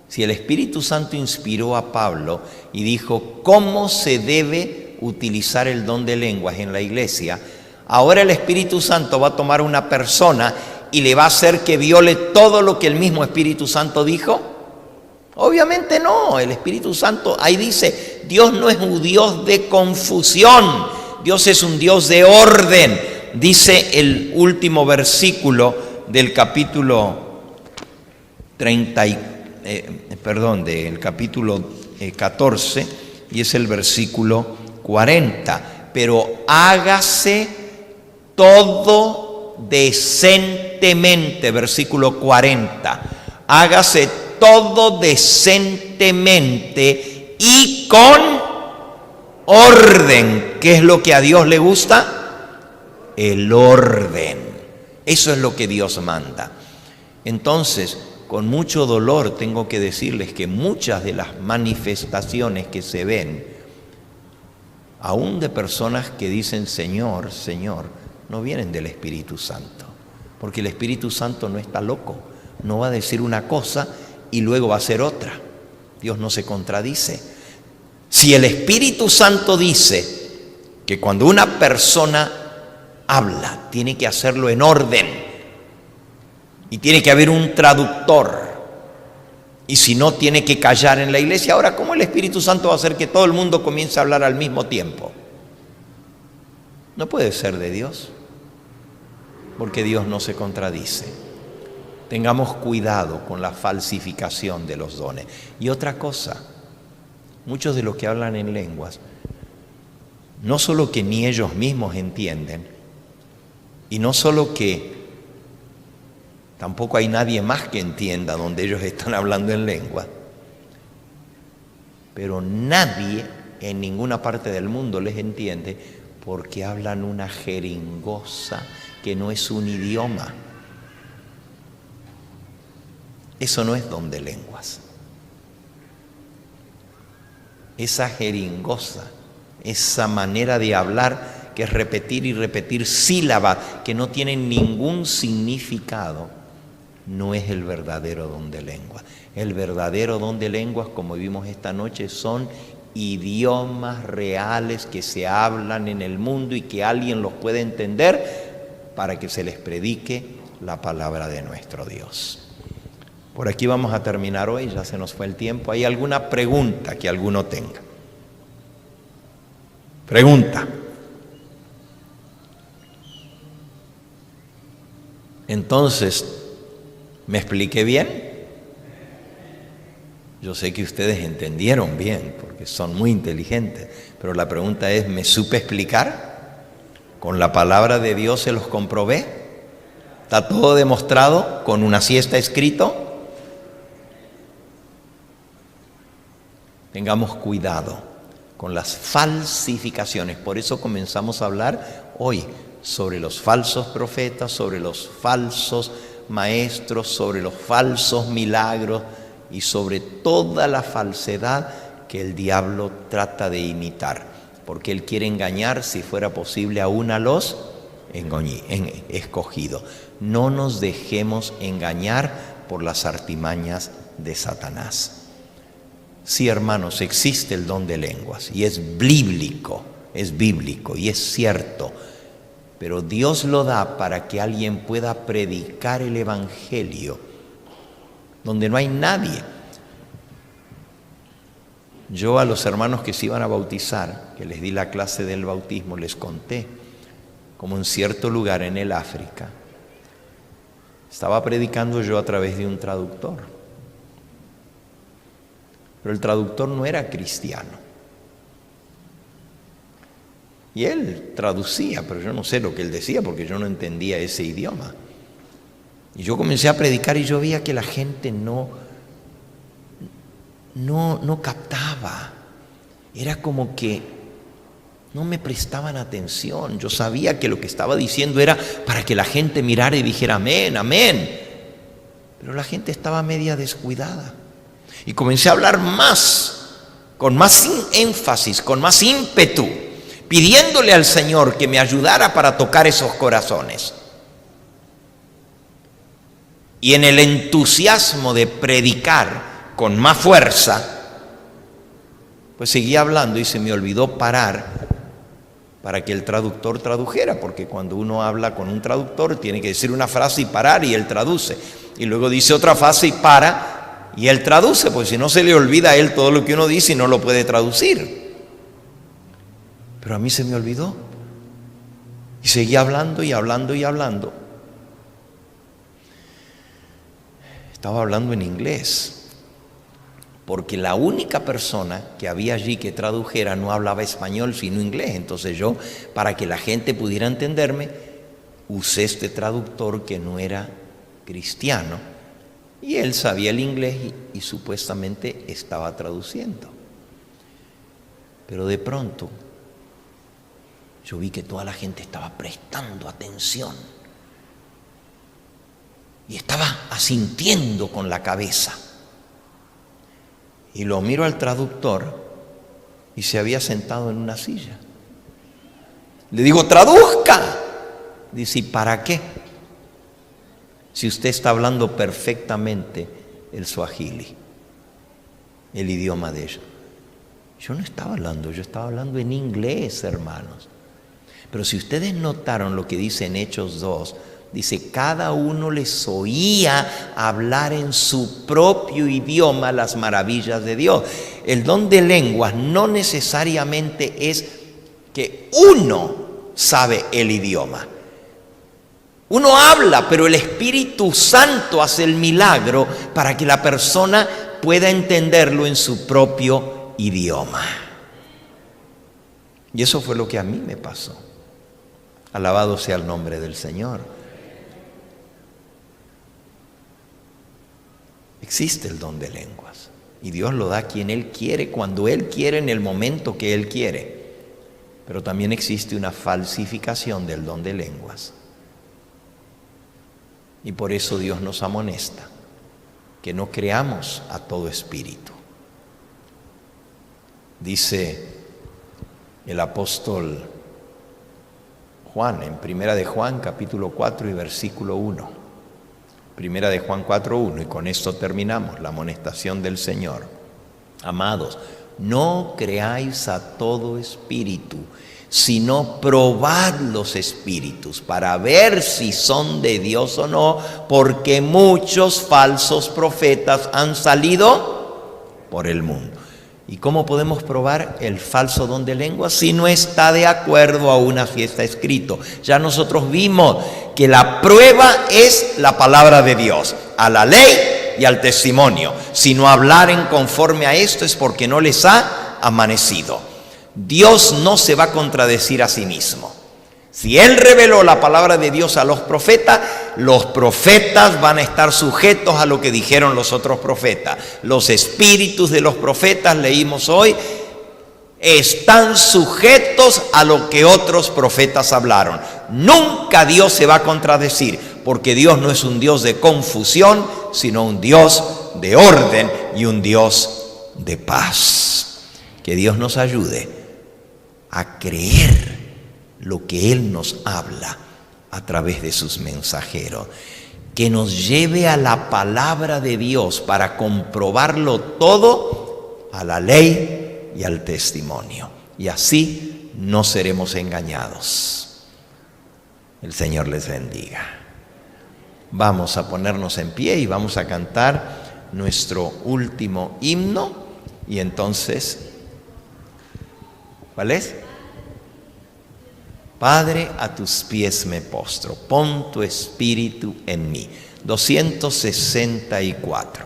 Si el Espíritu Santo inspiró a Pablo y dijo cómo se debe utilizar el don de lenguas en la iglesia, ahora el Espíritu Santo va a tomar una persona y le va a hacer que viole todo lo que el mismo Espíritu Santo dijo. Obviamente no. El Espíritu Santo, ahí dice, Dios no es un Dios de confusión, Dios es un Dios de orden. Dice el último versículo del capítulo del capítulo 14, y es el versículo 40. Pero hágase todo decentemente, versículo 40. Hágase todo decentemente y con orden. ¿Qué es lo que a Dios le gusta? El orden. Eso es lo que Dios manda. Entonces, con mucho dolor tengo que decirles que muchas de las manifestaciones que se ven, aún de personas que dicen Señor, Señor, no vienen del Espíritu Santo. Porque el Espíritu Santo no está loco. No va a decir una cosa y luego va a hacer otra. Dios no se contradice. Si el Espíritu Santo dice que cuando una persona habla, tiene que hacerlo en orden y tiene que haber un traductor, y si no, tiene que callar en la iglesia. Ahora, ¿cómo el Espíritu Santo va a hacer que todo el mundo comience a hablar al mismo tiempo? No puede ser de Dios, porque Dios no se contradice. Tengamos cuidado con la falsificación de los dones. Y otra cosa, muchos de los que hablan en lenguas, no solo que ni ellos mismos entienden, y no solo que tampoco hay nadie más que entienda donde ellos están hablando en lengua, pero nadie en ninguna parte del mundo les entiende porque hablan una jeringosa que no es un idioma. Eso no es don de lenguas. Esa jeringosa, esa manera de hablar que es repetir y repetir sílabas que no tienen ningún significado, no es el verdadero don de lenguas. El verdadero don de lenguas, como vimos esta noche, son idiomas reales que se hablan en el mundo y que alguien los puede entender para que se les predique la palabra de nuestro Dios. Por aquí vamos a terminar hoy, ya se nos fue el tiempo. ¿Hay alguna pregunta que alguno tenga? Pregunta. Entonces, ¿me expliqué bien? Yo sé que ustedes entendieron bien, porque son muy inteligentes, pero la pregunta es, ¿me supe explicar? ¿Con la palabra de Dios se los comprobé? ¿Está todo demostrado? ¿Con una siesta escrito? Tengamos cuidado con las falsificaciones. Por eso comenzamos a hablar hoy sobre los falsos profetas, sobre los falsos maestros, sobre los falsos milagros y sobre toda la falsedad que el diablo trata de imitar. Porque él quiere engañar, si fuera posible, aún a los escogidos. No nos dejemos engañar por las artimañas de Satanás. Sí, hermanos, existe el don de lenguas y es bíblico y es cierto, pero Dios lo da para que alguien pueda predicar el evangelio donde no hay nadie. Yo a los hermanos que se iban a bautizar, que les di la clase del bautismo, les conté como en cierto lugar en el África estaba predicando yo a través de un traductor. Pero el traductor no era cristiano. Y él traducía, pero yo no sé lo que él decía porque yo no entendía ese idioma. Y yo comencé a predicar y yo veía que la gente no captaba. Era como que no me prestaban atención. Yo sabía que lo que estaba diciendo era para que la gente mirara y dijera amén, amén. Pero la gente estaba media descuidada. Y comencé a hablar más, con más énfasis, con más ímpetu, pidiéndole al Señor que me ayudara para tocar esos corazones. Y en el entusiasmo de predicar con más fuerza, pues seguí hablando y se me olvidó parar para que el traductor tradujera, porque cuando uno habla con un traductor tiene que decir una frase y parar y él traduce. Y luego dice otra frase y para y él traduce, porque si no se le olvida a él todo lo que uno dice y no lo puede traducir. Pero a mí se me olvidó. Y seguí hablando y hablando y hablando. Estaba hablando en inglés, porque la única persona que había allí que tradujera no hablaba español sino inglés. Entonces yo, para que la gente pudiera entenderme, usé este traductor que no era cristiano. Y él sabía el inglés y supuestamente estaba traduciendo. Pero de pronto yo vi que toda la gente estaba prestando atención y estaba asintiendo con la cabeza. Y lo miro al traductor y se había sentado en una silla. Le digo, traduzca. Dice, ¿y para qué? Si usted está hablando perfectamente el suajili, el idioma de ellos. Yo no estaba hablando, yo estaba hablando en inglés, hermanos. Pero si ustedes notaron lo que dice en Hechos 2, dice, cada uno les oía hablar en su propio idioma las maravillas de Dios. El don de lenguas no necesariamente es que uno sabe el idioma. Uno habla, pero el Espíritu Santo hace el milagro para que la persona pueda entenderlo en su propio idioma. Y eso fue lo que a mí me pasó. Alabado sea el nombre del Señor. Existe el don de lenguas y Dios lo da a quien Él quiere, cuando Él quiere, en el momento que Él quiere. Pero también existe una falsificación del don de lenguas. Y por eso Dios nos amonesta que no creamos a todo espíritu. Dice el apóstol Juan en Primera de Juan capítulo 4 y versículo 1. Primera de Juan 4:1, y con esto terminamos la amonestación del Señor. Amados, no creáis a todo espíritu, sino probad los espíritus para ver si son de Dios o no, porque muchos falsos profetas han salido por el mundo. ¿Y cómo podemos probar el falso don de lengua? Si no está de acuerdo a una fiesta escrito. Ya nosotros vimos que la prueba es la palabra de Dios, a la ley y al testimonio. Si no hablaren conforme a esto es porque no les ha amanecido. Dios no se va a contradecir a sí mismo. Si Él reveló la palabra de Dios a los profetas van a estar sujetos a lo que dijeron los otros profetas. Los espíritus de los profetas, leímos hoy, están sujetos a lo que otros profetas hablaron. Nunca Dios se va a contradecir, porque Dios no es un Dios de confusión, sino un Dios de orden y un Dios de paz. Que Dios nos ayude a creer lo que Él nos habla a través de sus mensajeros, que nos lleve a la palabra de Dios para comprobarlo todo, a la ley y al testimonio, y así no seremos engañados. El Señor les bendiga. Vamos a ponernos en pie y vamos a cantar nuestro último himno, y entonces, ¿cuál es? Padre, a tus pies me postro, pon tu espíritu en mí. 264.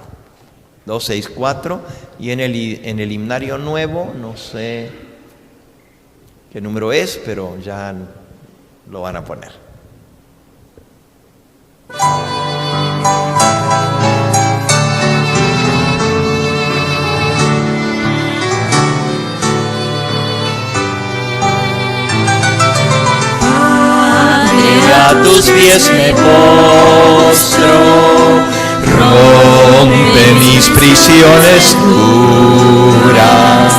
264. Y en el himnario nuevo, no sé qué número es, pero ya lo van a poner. A tus pies me postro, rompe mis prisiones duras.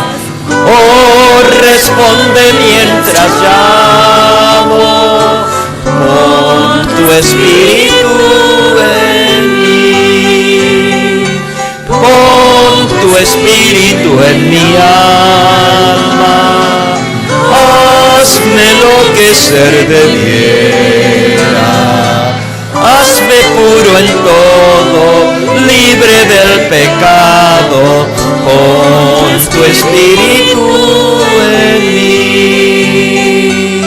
Oh, responde mientras llamo, pon tu espíritu en mí, pon tu espíritu en mi alma. Hazme enloquecer de viera, hazme puro en todo, libre del pecado, pon tu espíritu en mí.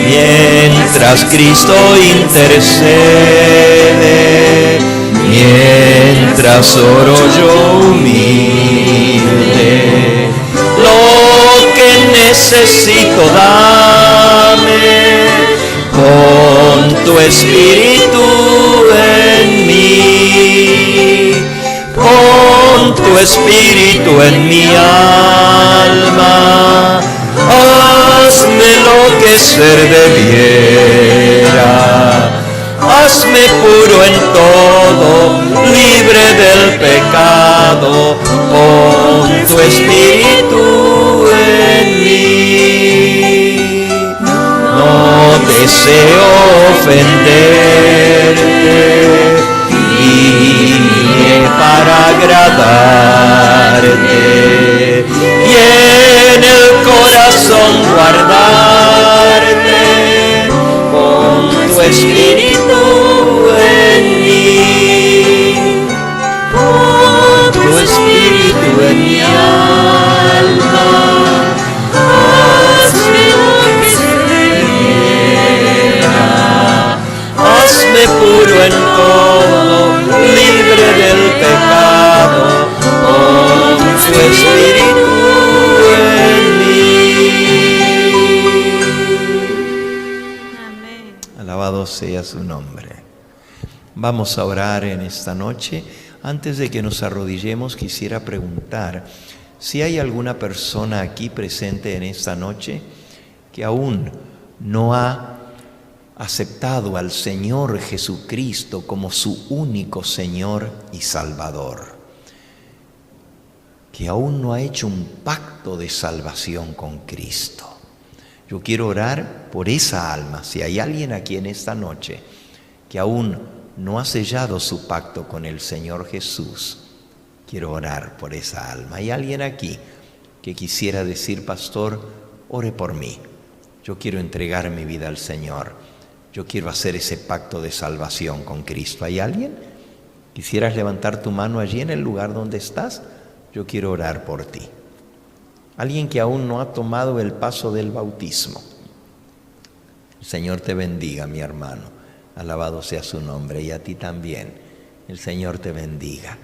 Mientras Cristo intercede, mientras oro yo humilde, lo que necesito dame, pon tu espíritu en mí, pon tu espíritu en mi alma, hazme enloquecer de viera, hazme puro en todo, libre del pecado, pon tu espíritu en mí. No deseo ofenderte, vine para agradarte y en el corazón guardarte, pon tu espíritu en mí, pon tu espíritu en mi alma, hazme enloquecer de viera, hazme puro en todo, libre del pecado, pon tu espíritu en mí. Amén. Alabado sea su nombre. Vamos a orar en esta noche. Antes de que nos arrodillemos, quisiera preguntar si hay alguna persona aquí presente en esta noche que aún no ha aceptado al Señor Jesucristo como su único Señor y Salvador, que aún no ha hecho un pacto de salvación con Cristo. Yo quiero orar por esa alma. Si hay alguien aquí en esta noche que aún no ha sellado su pacto con el Señor Jesús, quiero orar por esa alma. ¿Hay alguien aquí que quisiera decir: pastor, ore por mí? yo quiero entregar mi vida al Señor. Yo quiero hacer ese pacto de salvación con Cristo. ¿Hay alguien? ¿Quisieras levantar tu mano allí en el lugar donde estás? Yo quiero orar por ti. Alguien que aún no ha tomado el paso del bautismo. El Señor te bendiga, mi hermano. Alabado sea su nombre, y a ti también. El Señor te bendiga.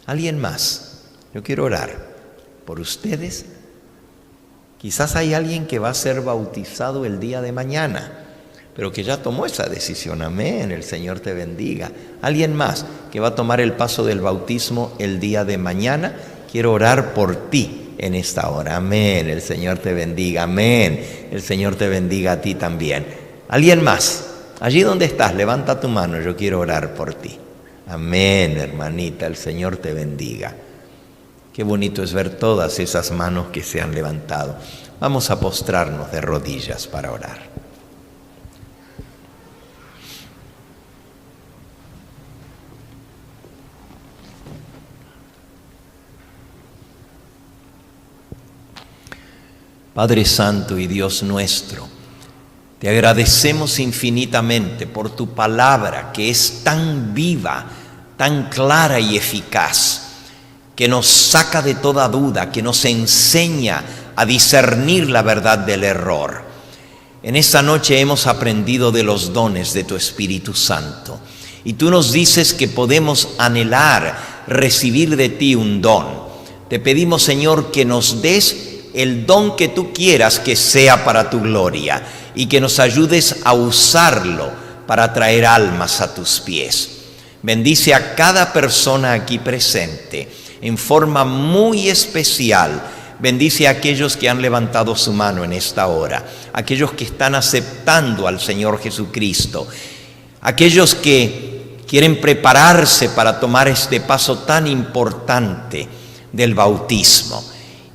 ¿Alguien más? Yo quiero orar por ustedes. Quizás hay alguien que va a ser bautizado el día de mañana, pero que ya tomó esa decisión. Amén, el Señor te bendiga. ¿Alguien más que va a tomar el paso del bautismo el día de mañana? Quiero orar por ti en esta hora. Amén, el Señor te bendiga. Amén, el Señor te bendiga a ti también. ¿Alguien más? Allí donde estás, levanta tu mano, yo quiero orar por ti. Amén, hermanita, el Señor te bendiga. Qué bonito es ver todas esas manos que se han levantado. Vamos a postrarnos de rodillas para orar. Padre Santo y Dios nuestro, te agradecemos infinitamente por tu palabra que es tan viva, tan clara y eficaz, que nos saca de toda duda, que nos enseña a discernir la verdad del error. En esta noche hemos aprendido de los dones de tu Espíritu Santo, y tú nos dices que podemos anhelar recibir de ti un don. Te pedimos, Señor, que nos des el don que tú quieras que sea para tu gloria, y que nos ayudes a usarlo para traer almas a tus pies. Bendice a cada persona aquí presente en forma muy especial. Bendice a aquellos que han levantado su mano en esta hora, aquellos que están aceptando al Señor Jesucristo, aquellos que quieren prepararse para tomar este paso tan importante del bautismo.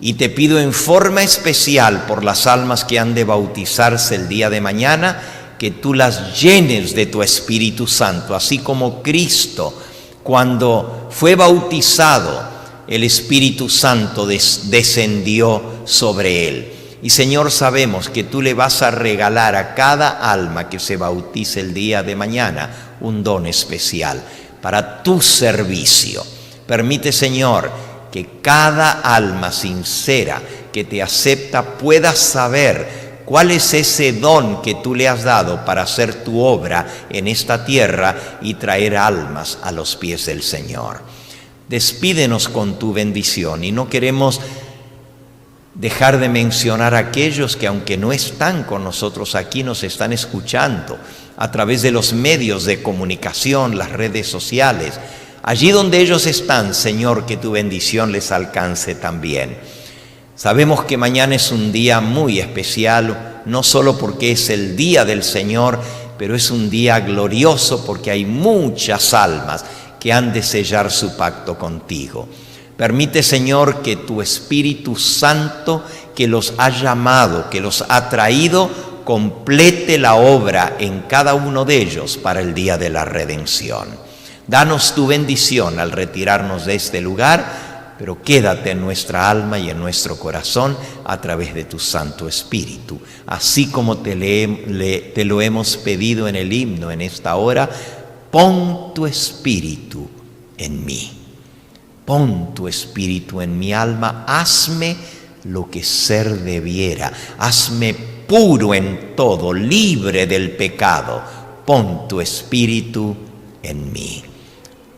Y te pido en forma especial por las almas que han de bautizarse el día de mañana, que tú las llenes de tu Espíritu Santo, así como Cristo, cuando fue bautizado, el Espíritu Santo descendió sobre él. Y Señor, sabemos que tú le vas a regalar a cada alma que se bautice el día de mañana un don especial para tu servicio. Permite, Señor, que cada alma sincera que te acepta pueda saber cuál es ese don que tú le has dado para hacer tu obra en esta tierra y traer almas a los pies del Señor. Despídenos con tu bendición, y no queremos dejar de mencionar a aquellos que, aunque no están con nosotros aquí, nos están escuchando a través de los medios de comunicación, las redes sociales. Allí donde ellos están, Señor, que tu bendición les alcance también. Sabemos que mañana es un día muy especial, no solo porque es el día del Señor, pero es un día glorioso porque hay muchas almas que han de sellar su pacto contigo. Permite, Señor, que tu Espíritu Santo, que los ha llamado, que los ha traído, complete la obra en cada uno de ellos para el día de la redención. Danos tu bendición al retirarnos de este lugar, pero quédate en nuestra alma y en nuestro corazón a través de tu Santo Espíritu. Así como te lo hemos pedido en el himno en esta hora, pon tu Espíritu en mí. Pon tu Espíritu en mi alma, hazme lo que ser debiera, hazme puro en todo, libre del pecado. Pon tu Espíritu en mí.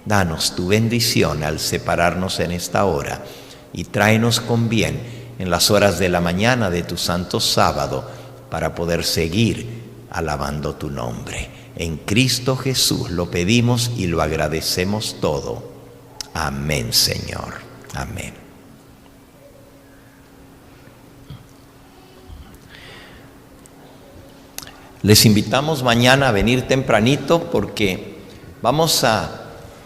Danos tu bendición al separarnos en esta hora y tráenos con bien en las horas de la mañana de tu santo sábado para poder seguir alabando tu nombre. En Cristo Jesús lo pedimos y lo agradecemos todo. Amén, Señor. Amén. Les invitamos mañana a venir tempranito porque vamos a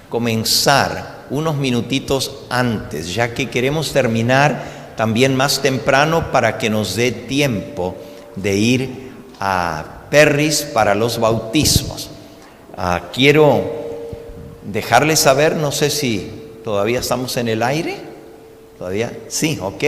comenzar unos minutitos antes, ya que queremos terminar también más temprano para que nos dé tiempo de ir a Perris para los bautismos. Quiero dejarles saber, no sé si todavía estamos en el aire, ¿todavía? Sí, ok.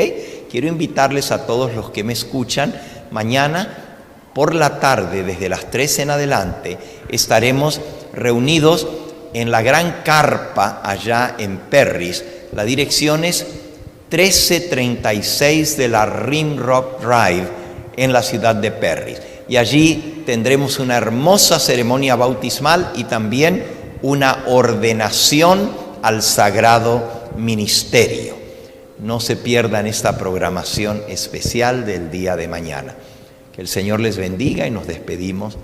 Quiero invitarles a todos los que me escuchan mañana por la tarde, desde las 3 en adelante, estaremos reunidos en la gran carpa allá en Perris. La dirección es 1336 de la Rimrock Drive en la ciudad de Perris. Y allí tendremos una hermosa ceremonia bautismal y también una ordenación al sagrado ministerio. No se pierdan esta programación especial del día de mañana. Que el Señor les bendiga y nos despedimos